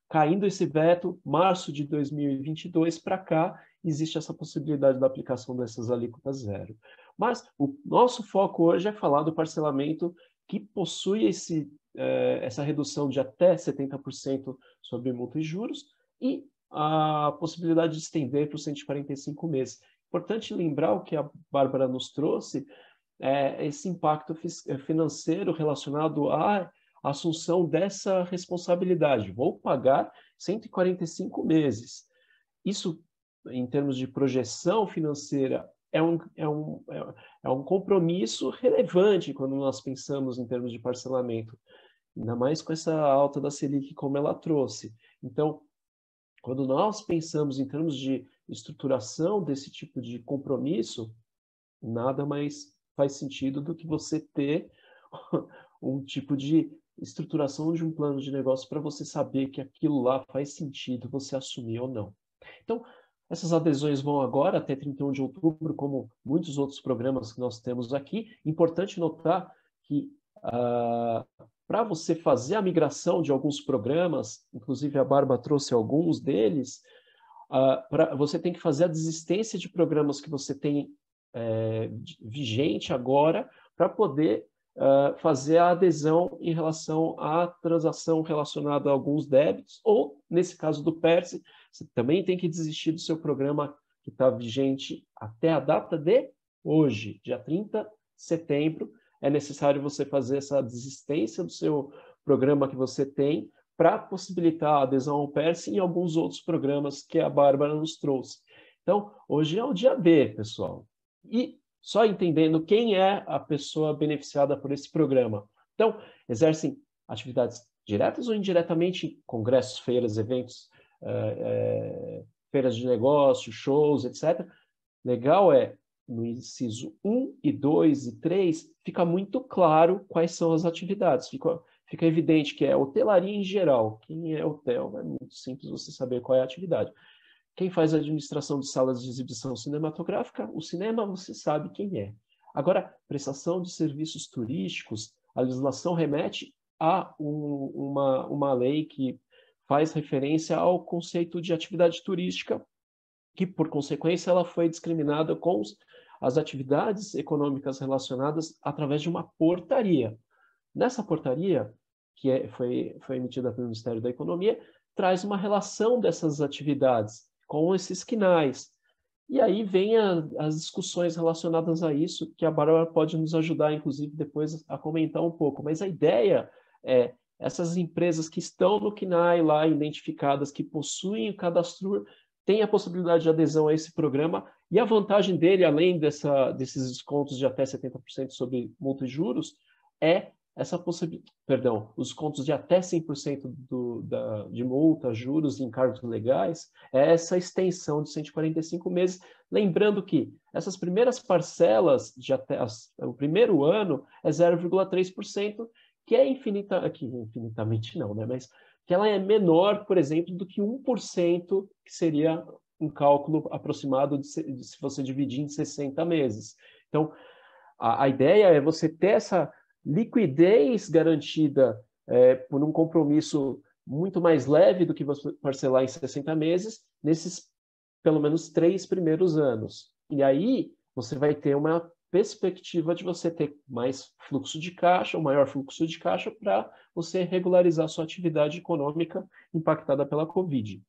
caindo esse veto, março de 2022 para cá, existe essa possibilidade da aplicação dessas alíquotas zero. Mas o nosso foco hoje é falar do parcelamento que possui esse essa redução de até 70% sobre multa e juros e a possibilidade de estender para os 145 meses. Importante lembrar o que a Bárbara nos trouxe, esse impacto financeiro relacionado à assunção dessa responsabilidade. Vou pagar 145 meses. Isso, em termos de projeção financeira, é um compromisso relevante quando nós pensamos em termos de parcelamento, ainda mais com essa alta da Selic como ela trouxe. Então, quando nós pensamos em termos de estruturação desse tipo de compromisso, nada mais faz sentido do que você ter um tipo de estruturação de um plano de negócio para você saber que aquilo lá faz sentido você assumir ou não. Então, essas adesões vão agora até 31 de outubro, como muitos outros programas que nós temos aqui. Importante notar que para você fazer a migração de alguns programas, inclusive a Bárbara trouxe alguns deles, você tem que fazer a desistência de programas que você tem vigente agora para poder fazer a adesão em relação à transação relacionada a alguns débitos, ou, nesse caso do PERSE, você também tem que desistir do seu programa que está vigente até a data de hoje, dia 30 de setembro. É necessário você fazer essa desistência do seu programa que você tem para possibilitar a adesão ao PERSE e alguns outros programas que a Bárbara nos trouxe. Então, hoje é o dia D, pessoal. E só entendendo quem é a pessoa beneficiada por esse programa. Então, exercem atividades diretas ou indiretamente, congressos, feiras, eventos, feiras de negócio, shows, etc. Legal no inciso 1 e 2 e 3, fica muito claro quais são as atividades. Fica evidente que é hotelaria em geral. Quem é hotel, é muito simples você saber qual é a atividade. Quem faz a administração de salas de exibição cinematográfica, o cinema, você sabe quem é. Agora, prestação de serviços turísticos, a legislação remete a uma lei que faz referência ao conceito de atividade turística, que, por consequência, ela foi discriminada com as atividades econômicas relacionadas através de uma portaria. Nessa portaria, que foi emitida pelo Ministério da Economia, traz uma relação dessas atividades com esses quinais. E aí vem as discussões relacionadas a isso, que a Bárbara pode nos ajudar, inclusive, depois a comentar um pouco. Mas a ideia é, essas empresas que estão no KNAI lá, identificadas, que possuem o cadastro, têm a possibilidade de adesão a esse programa, e a vantagem dele, além desses descontos de até 70% sobre multa e juros, é essa possibilidade, os descontos de até 100% de multa, juros e encargos legais, é essa extensão de 145 meses. Lembrando que essas primeiras parcelas, de até o primeiro ano, é 0,3%, que é infinitamente não, né? Mas que ela é menor, por exemplo, do que 1%, que seria um cálculo aproximado se você dividir em 60 meses. Então, a ideia é você ter essa liquidez garantida por um compromisso muito mais leve do que você parcelar em 60 meses, nesses pelo menos 3 primeiros anos. E aí você vai ter uma perspectiva de você ter mais fluxo de caixa, um maior fluxo de caixa para você regularizar sua atividade econômica impactada pela Covid.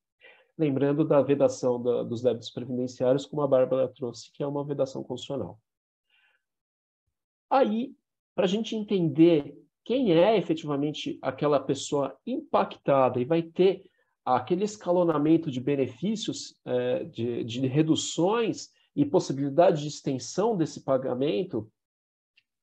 Lembrando da vedação dos débitos previdenciários, como a Bárbara trouxe, que é uma vedação constitucional. Aí, para a gente entender quem é efetivamente aquela pessoa impactada e vai ter aquele escalonamento de benefícios, de reduções e possibilidade de extensão desse pagamento,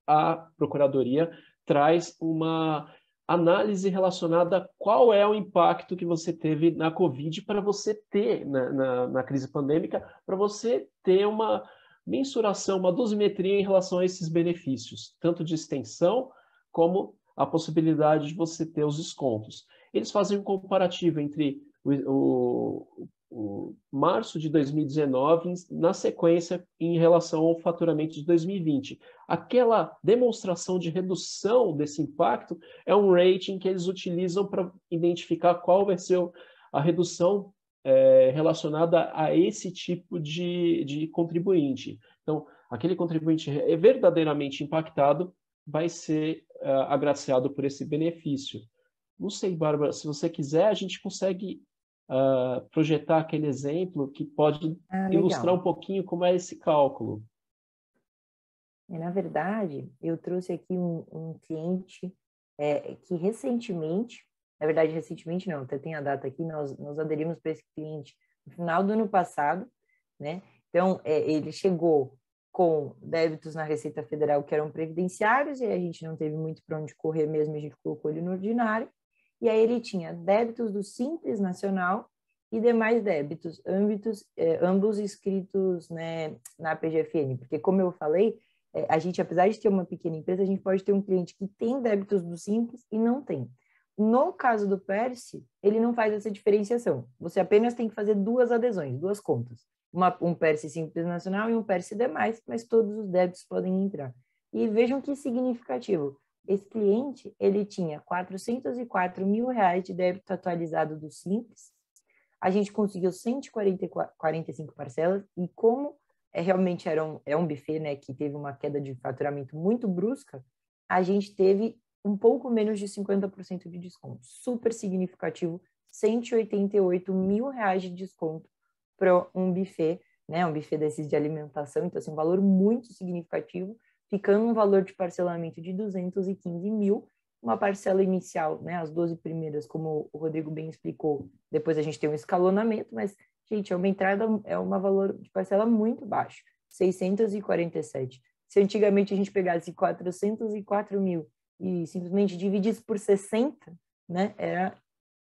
a Procuradoria traz uma análise relacionada a qual é o impacto que você teve na Covid para você ter, na crise pandêmica, para você ter uma mensuração, uma dosimetria em relação a esses benefícios, tanto de extensão como a possibilidade de você ter os descontos. Eles fazem um comparativo entre o março de 2019 na sequência em relação ao faturamento de 2020. Aquela demonstração de redução desse impacto é um rating que eles utilizam para identificar qual vai ser a redução relacionada a esse tipo de contribuinte. Então, aquele contribuinte verdadeiramente impactado vai ser agraciado por esse benefício. Não sei, Bárbara, se você quiser, a gente consegue projetar aquele exemplo que pode ilustrar um pouquinho como é esse cálculo. Na verdade, eu trouxe aqui um cliente que recentemente, na verdade, recentemente não, até tem a data aqui, nós aderimos para esse cliente no final do ano passado, né? Então, ele chegou com débitos na Receita Federal que eram previdenciários, e aí a gente não teve muito para onde correr mesmo, a gente colocou ele no ordinário, e aí ele tinha débitos do Simples Nacional e demais débitos, ambos inscritos, né, na PGFN, porque como eu falei, a gente, apesar de ter uma pequena empresa, a gente pode ter um cliente que tem débitos do Simples e não tem. No caso do PERSE, ele não faz essa diferenciação. Você apenas tem que fazer duas adesões, duas contas. Um PERSE Simples Nacional e um PERSE demais, mas todos os débitos podem entrar. E vejam que significativo. Esse cliente, ele tinha R$404 mil de débito atualizado do Simples. A gente conseguiu 145 parcelas e como realmente é um buffet, né, que teve uma queda de faturamento muito brusca, a gente teve um pouco menos de 50% de desconto. Super significativo, R$188 mil de desconto para um buffet, né, um buffet desses de alimentação, então assim, um valor muito significativo, ficando um valor de parcelamento de 215 mil, uma parcela inicial, né, as 12 primeiras, como o Rodrigo bem explicou, depois a gente tem um escalonamento, mas, gente, é uma entrada, é um valor de parcela muito baixo, 647. Se antigamente a gente pegasse 404 mil e simplesmente dividisse por 60, né,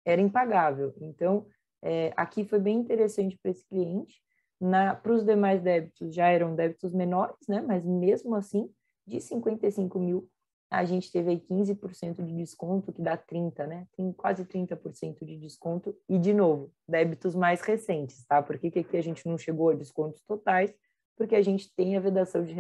era impagável. Então, aqui foi bem interessante para esse cliente. Para os demais débitos, já eram débitos menores, né, mas mesmo assim, de 55 mil, a gente teve aí 15% de desconto, que dá 30%, né? Tem quase 30% de desconto. E, de novo, débitos mais recentes, tá? Por que aqui a gente não chegou a descontos totais? Porque a gente tem a vedação de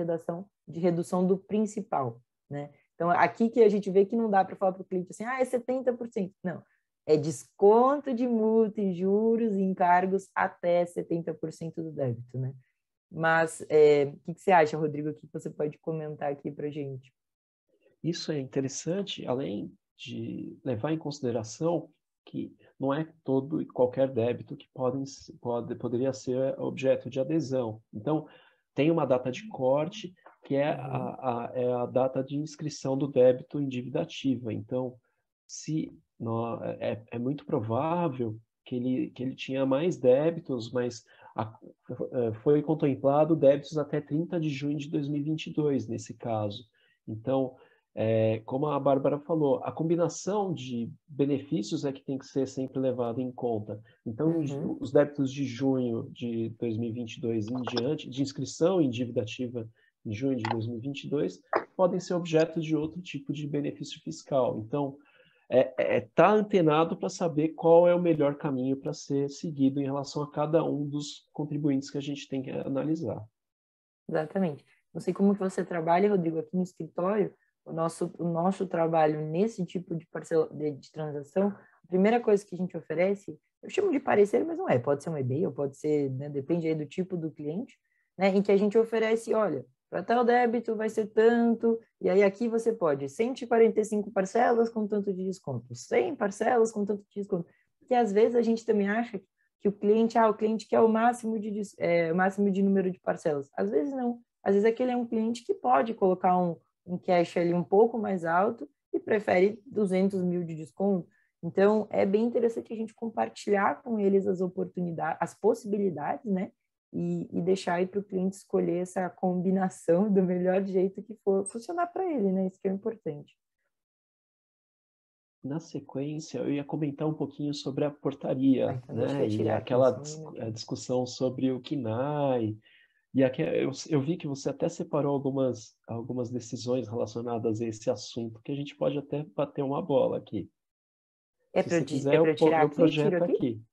redução do principal, né? Então, aqui que a gente vê que não dá para falar para o cliente assim, é 70%. Não, é desconto de multa e juros e encargos até 70% do débito, né? Mas, o que você acha, Rodrigo? O que você pode comentar aqui para a gente? Isso é interessante, além de levar em consideração que não é todo e qualquer débito que poderia ser objeto de adesão. Então, tem uma data de corte, que é a data de inscrição do débito em dívida ativa. Então, é muito provável que ele tinha mais débitos, mas foi contemplado débitos até 30 de junho de 2022, nesse caso. Então, como a Bárbara falou, a combinação de benefícios é que tem que ser sempre levada em conta. Então, os débitos de junho de 2022 em diante, de inscrição em dívida ativa em junho de 2022, podem ser objeto de outro tipo de benefício fiscal. Então, tá antenado para saber qual é o melhor caminho para ser seguido em relação a cada um dos contribuintes que a gente tem que analisar. Exatamente. Não sei como que você trabalha, Rodrigo, aqui no escritório. O nosso trabalho nesse tipo de parcela de transação, a primeira coisa que a gente oferece, eu chamo de parecer, mas não é, pode ser um e-mail, pode ser, né, depende aí do tipo do cliente, né, em que a gente oferece, olha, para tal débito vai ser tanto, e aí aqui você pode 145 parcelas com tanto de desconto, 100 parcelas com tanto de desconto, porque às vezes a gente também acha que o cliente quer o máximo de número de parcelas, às vezes não, às vezes aquele é um cliente que pode colocar um cash ali um pouco mais alto e prefere 200 mil de desconto. Então, é bem interessante a gente compartilhar com eles as oportunidades, as possibilidades, né? E deixar aí para o cliente escolher essa combinação do melhor jeito que for funcionar para ele, né? Isso que é importante. Na sequência, eu ia comentar um pouquinho sobre a portaria, Então né? E aquela discussão sobre o KNAI. E aqui eu vi que você até separou algumas decisões relacionadas a esse assunto, que a gente pode até bater uma bola aqui. Se você quiser, eu projeto aqui.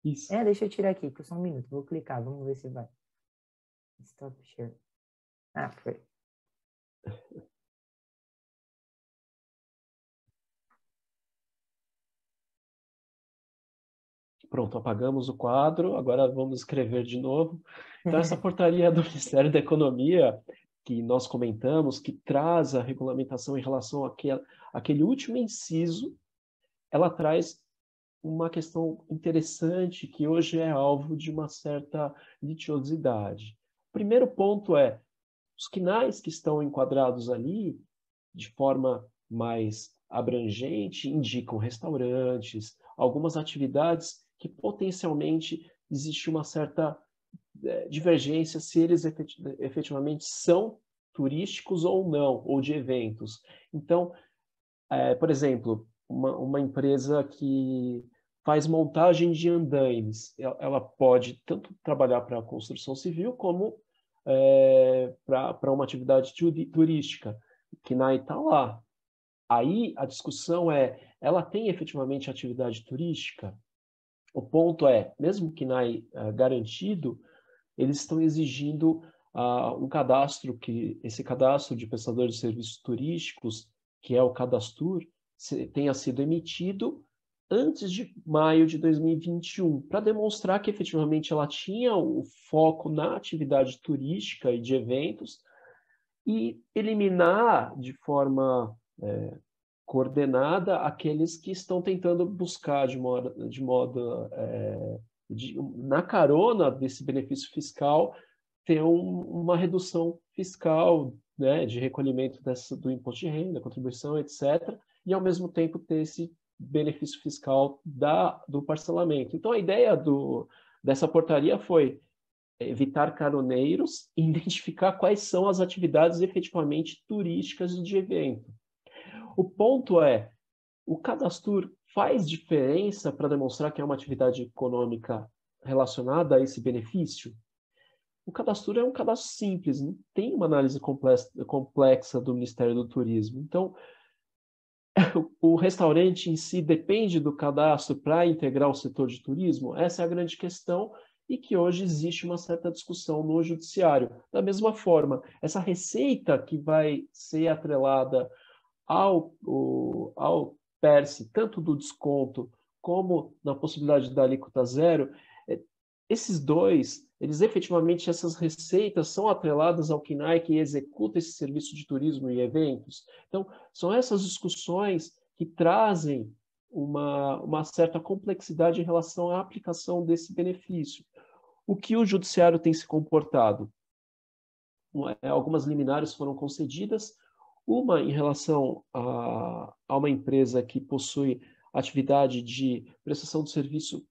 Isso. Deixa eu tirar aqui, que só um minuto. Vou clicar, vamos ver se vai. Stop share. Foi. Pronto, apagamos o quadro, agora vamos escrever de novo. Então, essa portaria do Ministério da Economia, que nós comentamos, que traz a regulamentação em relação àquele último inciso, ela traz uma questão interessante que hoje é alvo de uma certa litigiosidade. O primeiro ponto é, os CNAEs que estão enquadrados ali, de forma mais abrangente, indicam restaurantes, algumas atividades que potencialmente existe uma certa divergência se eles efetivamente são turísticos ou não, ou de eventos. Então, por exemplo, uma empresa que faz montagem de andaimes, ela pode tanto trabalhar para a construção civil como para uma atividade turística. O CNAE está lá. Aí a discussão ela tem efetivamente atividade turística? O ponto mesmo que CNAE garantido, eles estão exigindo um cadastro, que esse cadastro de prestadores de serviços turísticos, que é o Cadastur, tenha sido emitido antes de maio de 2021, para demonstrar que efetivamente ela tinha o foco na atividade turística e de eventos, e eliminar de forma coordenada aqueles que estão tentando buscar na carona desse benefício fiscal, ter uma redução fiscal, né, de recolhimento do imposto de renda, contribuição, etc., e ao mesmo tempo ter esse benefício fiscal do parcelamento. Então, a ideia dessa portaria foi evitar caroneiros e identificar quais são as atividades efetivamente turísticas de evento. O ponto o Cadastur faz diferença para demonstrar que é uma atividade econômica relacionada a esse benefício? O Cadastur é um cadastro simples, não tem uma análise complexa do Ministério do Turismo. Então, o restaurante em si depende do cadastro para integrar o setor de turismo? Essa é a grande questão e que hoje existe uma certa discussão no judiciário. Da mesma forma, essa receita que vai ser atrelada ao PERSE, tanto do desconto como na possibilidade da alíquota zero, esses dois, efetivamente, essas receitas são atreladas ao CNAE que executa esse serviço de turismo e eventos. Então, são essas discussões que trazem uma certa complexidade em relação à aplicação desse benefício. O que o judiciário tem se comportado? Algumas liminares foram concedidas, uma em relação a uma empresa que possui atividade de prestação de serviço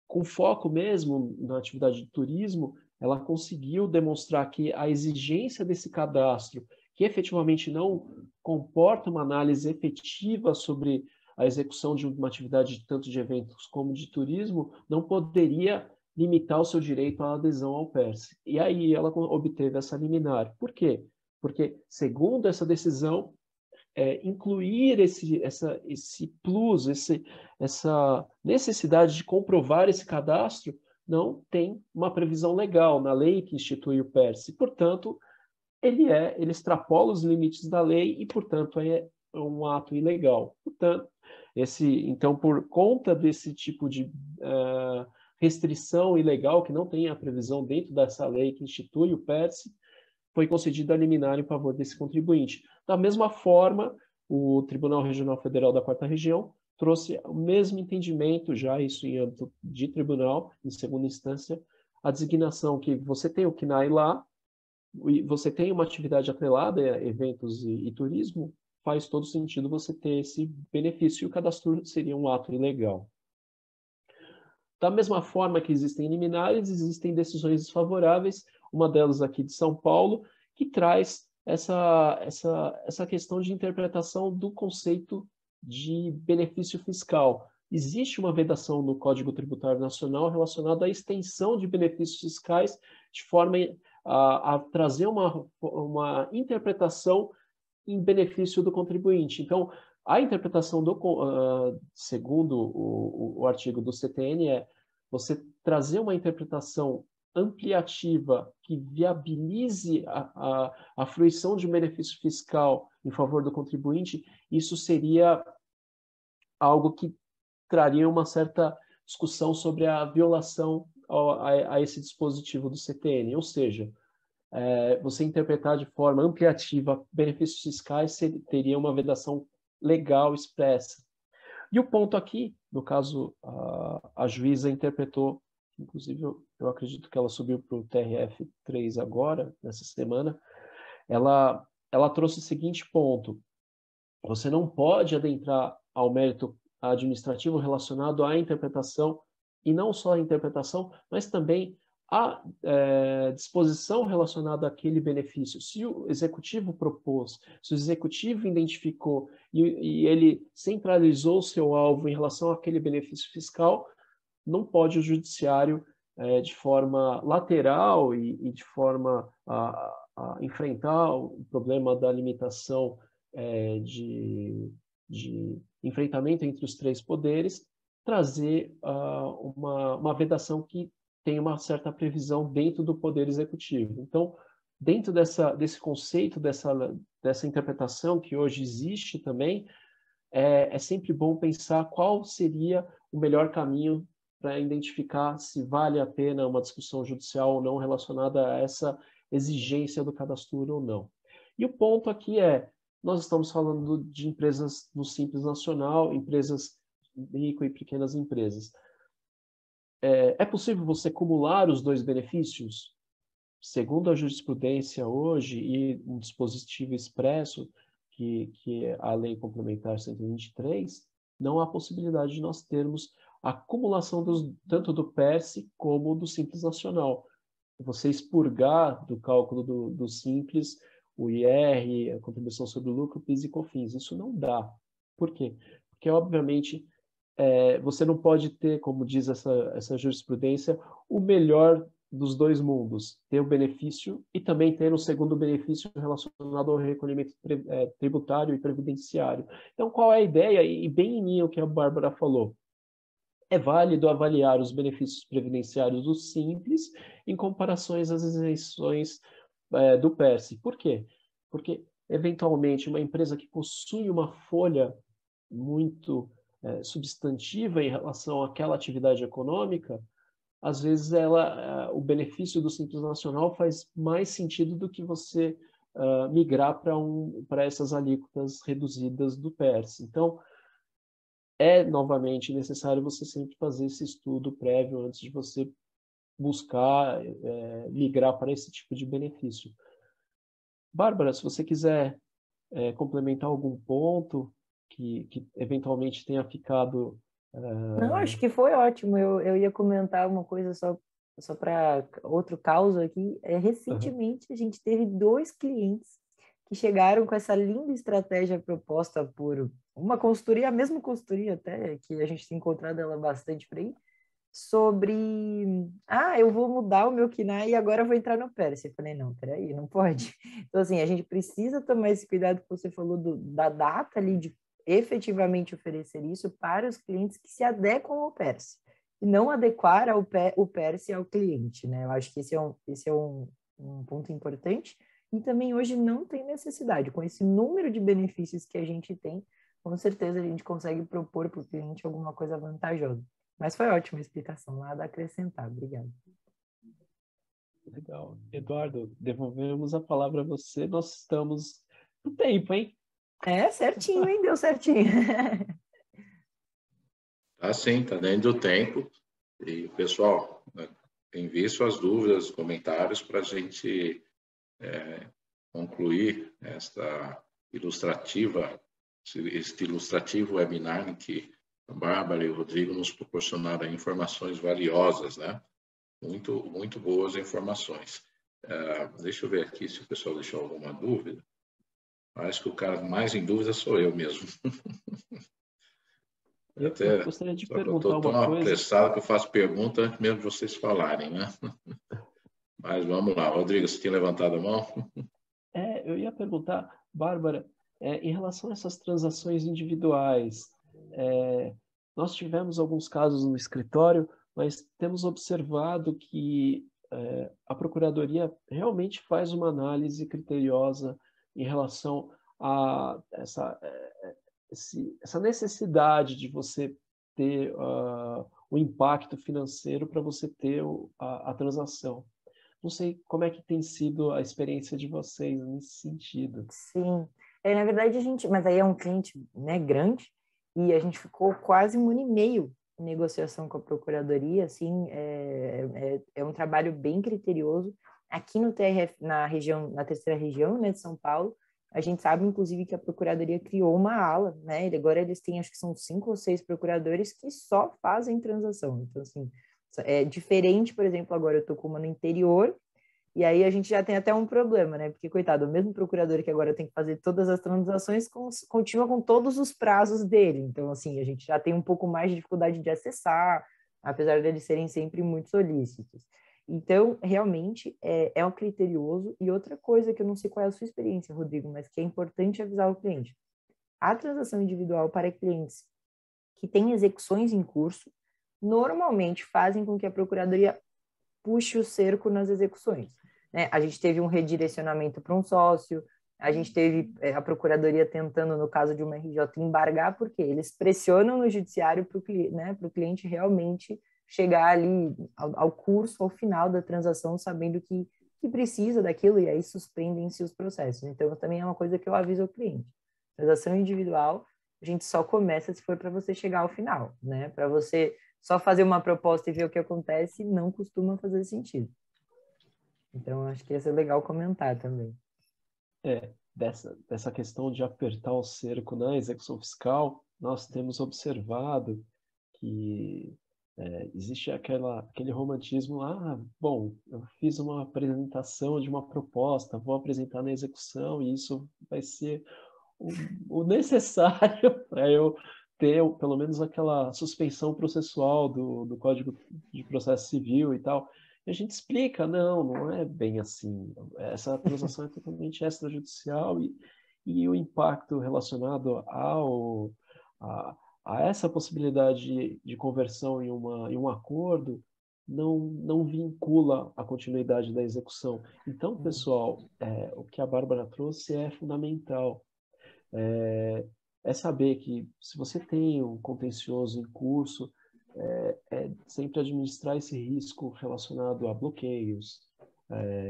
com foco mesmo na atividade de turismo, ela conseguiu demonstrar que a exigência desse cadastro, que efetivamente não comporta uma análise efetiva sobre a execução de uma atividade tanto de eventos como de turismo, não poderia limitar o seu direito à adesão ao PERSE. E aí ela obteve essa liminar. Por quê? Porque, segundo essa decisão, incluir esse plus, essa necessidade de comprovar esse cadastro, não tem uma previsão legal na lei que institui o PERSE. Portanto, ele extrapola os limites da lei e, portanto, é um ato ilegal. Portanto, então, por conta desse tipo de restrição ilegal, que não tem a previsão dentro dessa lei que institui o PERSE, foi concedida a liminar em favor desse contribuinte. Da mesma forma, o Tribunal Regional Federal da 4ª Região trouxe o mesmo entendimento, já isso em âmbito de tribunal, em segunda instância, a designação que você tem o CNAE lá, e você tem uma atividade atrelada a eventos e turismo, faz todo sentido você ter esse benefício, e o cadastro seria um ato ilegal. Da mesma forma que existem liminares, existem decisões desfavoráveis, uma delas aqui de São Paulo, que traz essa questão de interpretação do conceito de benefício fiscal. Existe uma vedação no Código Tributário Nacional relacionada à extensão de benefícios fiscais de forma a trazer uma interpretação em benefício do contribuinte. Então, a interpretação segundo o artigo do CTN você trazer uma interpretação ampliativa que viabilize a fruição de um benefício fiscal em favor do contribuinte, isso seria algo que traria uma certa discussão sobre a violação a esse dispositivo do CTN. Ou seja, você interpretar de forma ampliativa benefícios fiscais, teria uma vedação legal expressa. E o ponto aqui, no caso, a juíza interpretou, inclusive eu acredito que ela subiu para o TRF3 agora, nessa semana, ela trouxe o seguinte ponto: você não pode adentrar ao mérito administrativo relacionado à interpretação, e não só a interpretação, mas também a disposição relacionada àquele benefício. Se o executivo propôs, se o executivo identificou e ele centralizou o seu alvo em relação àquele benefício fiscal, não pode o judiciário, de forma lateral e de forma a enfrentar o problema da limitação de enfrentamento entre os três poderes, trazer uma vedação que tem uma certa previsão dentro do Poder Executivo. Então, dentro desse conceito, dessa interpretação que hoje existe também, é sempre bom pensar qual seria o melhor caminho para identificar se vale a pena uma discussão judicial ou não relacionada a essa exigência do cadastro ou não. E o ponto aqui nós estamos falando de empresas no Simples Nacional, empresas micro e pequenas empresas. É possível você acumular os dois benefícios? Segundo a jurisprudência hoje e um dispositivo expresso, que é a Lei Complementar 123, não há possibilidade de nós termos a acumulação tanto do PERSE como do Simples Nacional. Você expurgar do cálculo do Simples o IR, a contribuição sobre o lucro, PIS e COFINS. Isso não dá. Por quê? Porque, obviamente, você não pode ter, como diz essa jurisprudência, o melhor dos dois mundos, ter o benefício e também ter um segundo benefício relacionado ao recolhimento tributário e previdenciário. Então, qual é a ideia? E bem em linha o que a Bárbara falou. É válido avaliar os benefícios previdenciários do Simples em comparações às isenções do PERSE. Por quê? Porque, eventualmente, uma empresa que possui uma folha muito substantiva em relação àquela atividade econômica, às vezes o benefício do Simples Nacional faz mais sentido do que você migrar para essas alíquotas reduzidas do PERSE. Então, novamente necessário você sempre fazer esse estudo prévio antes de você buscar migrar para esse tipo de benefício. Bárbara, se você quiser complementar algum ponto que eventualmente tenha ficado... Não, acho que foi ótimo. Eu ia comentar uma coisa só para outro caso aqui. Recentemente, a gente teve 2 clientes que chegaram com essa linda estratégia proposta por uma consultoria, a mesma consultoria até, que a gente tem encontrado ela bastante por aí, sobre, eu vou mudar o meu KNAI e agora eu vou entrar no PERSE. Eu falei, não, peraí, não pode. Então, assim, a gente precisa tomar esse cuidado que você falou da data ali de efetivamente oferecer isso para os clientes que se adequam ao PERSE e não adequar o PERSE ao cliente, né? Eu acho que esse é um ponto importante e também hoje não tem necessidade. Com esse número de benefícios que a gente tem, com certeza a gente consegue propor para o cliente alguma coisa vantajosa. Mas foi ótima a explicação, nada a acrescentar. Obrigado. Legal. Eduardo, devolvemos a palavra a você. Nós estamos no tempo, hein? Certinho, hein? Deu certinho. Tá sim, tá dentro do tempo. E, pessoal, envie suas dúvidas, comentários para a gente concluir este ilustrativo webinar em que a Bárbara e o Rodrigo nos proporcionaram informações valiosas, né? Muito, muito boas informações. Deixa eu ver aqui se o pessoal deixou alguma dúvida. Acho que o cara mais em dúvida sou eu mesmo. Eu gostaria de perguntar uma coisa. Estou tão apressado que eu faço pergunta antes mesmo de vocês falarem, né? Mas vamos lá. Rodrigo, você tinha levantado a mão? Eu ia perguntar, Bárbara, em relação a essas transações individuais, nós tivemos alguns casos no escritório, mas temos observado que a Procuradoria realmente faz uma análise criteriosa em relação a essa necessidade de você ter o impacto financeiro para você ter a transação. não sei como é que tem sido a experiência de vocês nesse sentido. Sim. Na verdade, mas aí é um cliente, né, grande, e a gente ficou quase 1 ano e meio em negociação com a Procuradoria, assim, é um trabalho bem criterioso. Aqui no TRF, na terceira região, né, de São Paulo, a gente sabe, inclusive, que a Procuradoria criou uma ala, né, agora eles têm, acho que são 5 ou 6 procuradores que só fazem transação. Então, assim, é diferente, por exemplo, agora eu estou com uma no interior, e aí a gente já tem até um problema, né? Porque, coitado, o mesmo procurador que agora tem que fazer todas as transações continua com todos os prazos dele. Então, assim, a gente já tem um pouco mais de dificuldade de acessar, apesar de eles serem sempre muito solícitos. Então, realmente, é um criterioso. E outra coisa que eu não sei qual é a sua experiência, Rodrigo, mas que é importante avisar o cliente. A transação individual para clientes que têm execuções em curso, normalmente fazem com que a Procuradoria puxe o cerco nas execuções. Né? A gente teve um redirecionamento para um sócio, a gente teve a Procuradoria tentando, no caso de uma RJ, embargar, porque eles pressionam no judiciário para o cliente realmente chegar ali ao curso, ao final da transação, sabendo que precisa daquilo, e aí suspendem-se os processos. Então, também é uma coisa que eu aviso ao cliente. Transação individual, a gente só começa se for para você chegar ao final, né? Para você só fazer uma proposta e ver o que acontece não costuma fazer sentido. Então, acho que ia ser legal comentar também. Dessa questão de apertar o cerco na execução fiscal, nós temos observado que existe aquele romantismo, bom, eu fiz uma apresentação de uma proposta, vou apresentar na execução e isso vai ser o necessário para eu ter pelo menos aquela suspensão processual do Código de Processo Civil e tal. E a gente explica, não é bem assim. Essa transação é totalmente extrajudicial e o impacto relacionado a essa possibilidade de conversão em um acordo não vincula a continuidade da execução. Então, pessoal, o que a Bárbara trouxe é fundamental. É saber que se você tem um contencioso em curso, sempre administrar esse risco relacionado a bloqueios,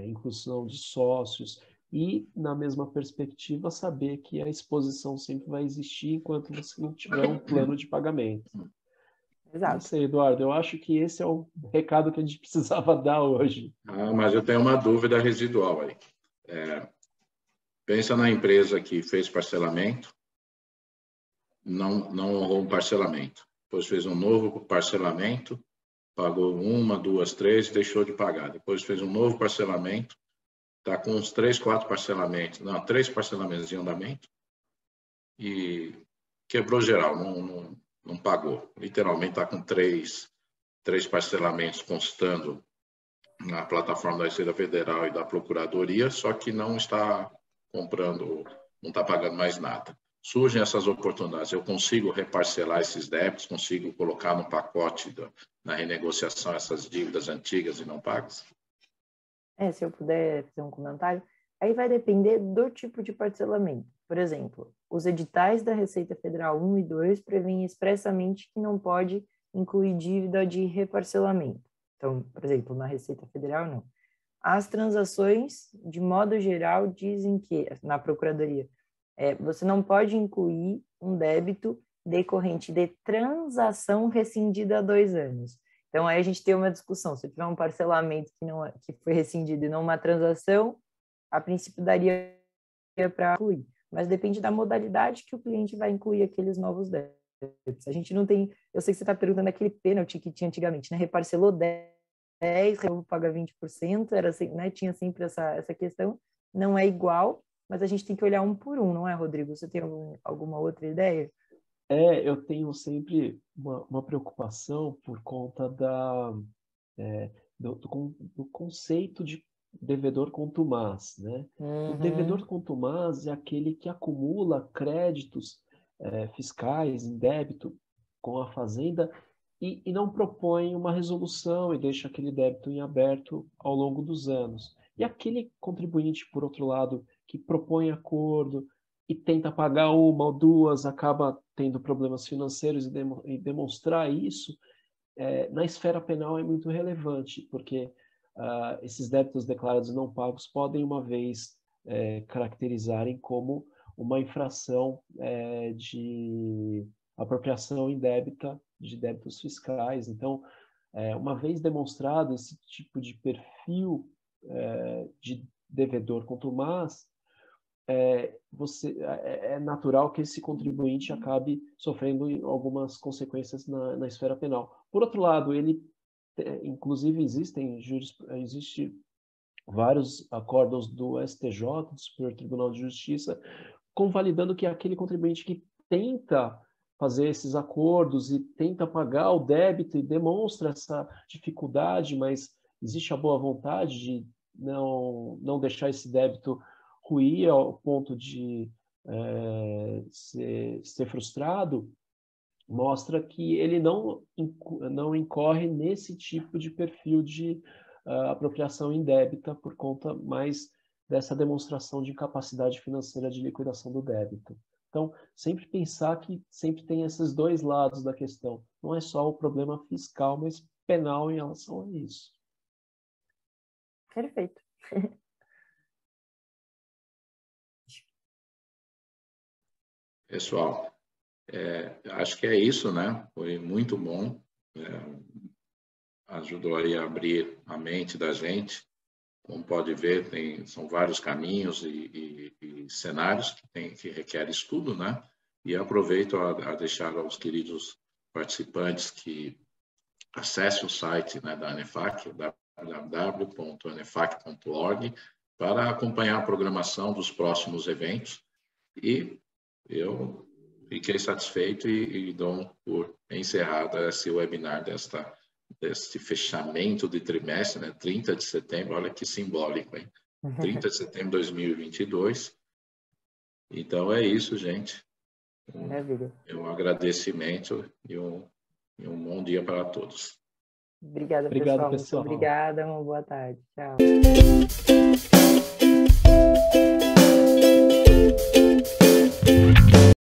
inclusão de sócios e, na mesma perspectiva, saber que a exposição sempre vai existir enquanto você não tiver um plano de pagamento. Exato. Não sei, Eduardo, eu acho que esse é o recado que a gente precisava dar hoje. Mas eu tenho uma dúvida residual aí. Pensa na empresa que fez parcelamento, não honrou um parcelamento. Depois fez um novo parcelamento, pagou 1, 2, 3 e deixou de pagar. Depois fez um novo parcelamento, está com uns 3, 4 parcelamentos, 3 parcelamentos em andamento e quebrou geral, não pagou. Literalmente está com 3 parcelamentos constando na plataforma da Receita Federal e da Procuradoria, só que não está comprando, não está pagando mais nada. Surgem essas oportunidades, eu consigo reparcelar esses débitos, consigo colocar no pacote na renegociação essas dívidas antigas e não pagas? Se eu puder fazer um comentário, aí vai depender do tipo de parcelamento. Por exemplo, os editais da Receita Federal 1 e 2 prevêem expressamente que não pode incluir dívida de reparcelamento. Então, por exemplo, na Receita Federal, não. As transações, de modo geral, dizem que, na Procuradoria, você não pode incluir um débito decorrente de transação rescindida há 2 anos. Então, aí a gente tem uma discussão. Se tiver um parcelamento que foi rescindido e não uma transação, a princípio daria para incluir. Mas depende da modalidade que o cliente vai incluir aqueles novos débitos. A gente não tem... Eu sei que você está perguntando aquele pênalti que tinha antigamente, né? Reparcelou 10, paga 20%, era assim, né? Tinha sempre essa questão. Não é igual, mas a gente tem que olhar um por um, não é, Rodrigo? Você tem alguma outra ideia? Eu tenho sempre uma preocupação por conta do conceito de devedor contumaz, né? O devedor contumaz é aquele que acumula créditos fiscais em débito com a fazenda e não propõe uma resolução e deixa aquele débito em aberto ao longo dos anos. E aquele contribuinte, por outro lado, que propõe acordo e tenta pagar 1 ou 2, acaba tendo problemas financeiros e demonstrar isso, na esfera penal é muito relevante, porque esses débitos declarados e não pagos podem, uma vez, caracterizarem como uma infração de apropriação indébita de débitos fiscais. Então, uma vez demonstrado esse tipo de perfil de devedor contumaz, é natural que esse contribuinte acabe sofrendo algumas consequências na esfera penal. Por outro lado, inclusive existe vários acórdãos do STJ, do Superior Tribunal de Justiça, convalidando que aquele contribuinte que tenta fazer esses acordos e tenta pagar o débito e demonstra essa dificuldade, mas existe a boa vontade de não deixar esse débito ruir ao ponto de ser frustrado, mostra que ele não incorre nesse tipo de perfil de apropriação indébita por conta mais dessa demonstração de incapacidade financeira de liquidação do débito. Então, sempre pensar que sempre tem esses dois lados da questão. Não é só o problema fiscal, mas penal em relação a isso. Perfeito. Pessoal, acho que é isso, né? Foi muito bom. Ajudou aí a abrir a mente da gente. Como pode ver, são vários caminhos e cenários que requerem estudo, né? E aproveito a deixar aos queridos participantes que acessem o site, né, da ANEFAC, www.anefac.org, para acompanhar a programação dos próximos eventos. E eu fiquei satisfeito e dou por encerrada esse webinar deste fechamento de trimestre, né? 30 de setembro, olha que simbólico, hein? 30 de setembro de 2022. Então é isso, gente. Maravilha. Um agradecimento e um bom dia para todos. Obrigada, Obrigado, pessoal. pessoal. Muito obrigada. Uma boa tarde. Tchau.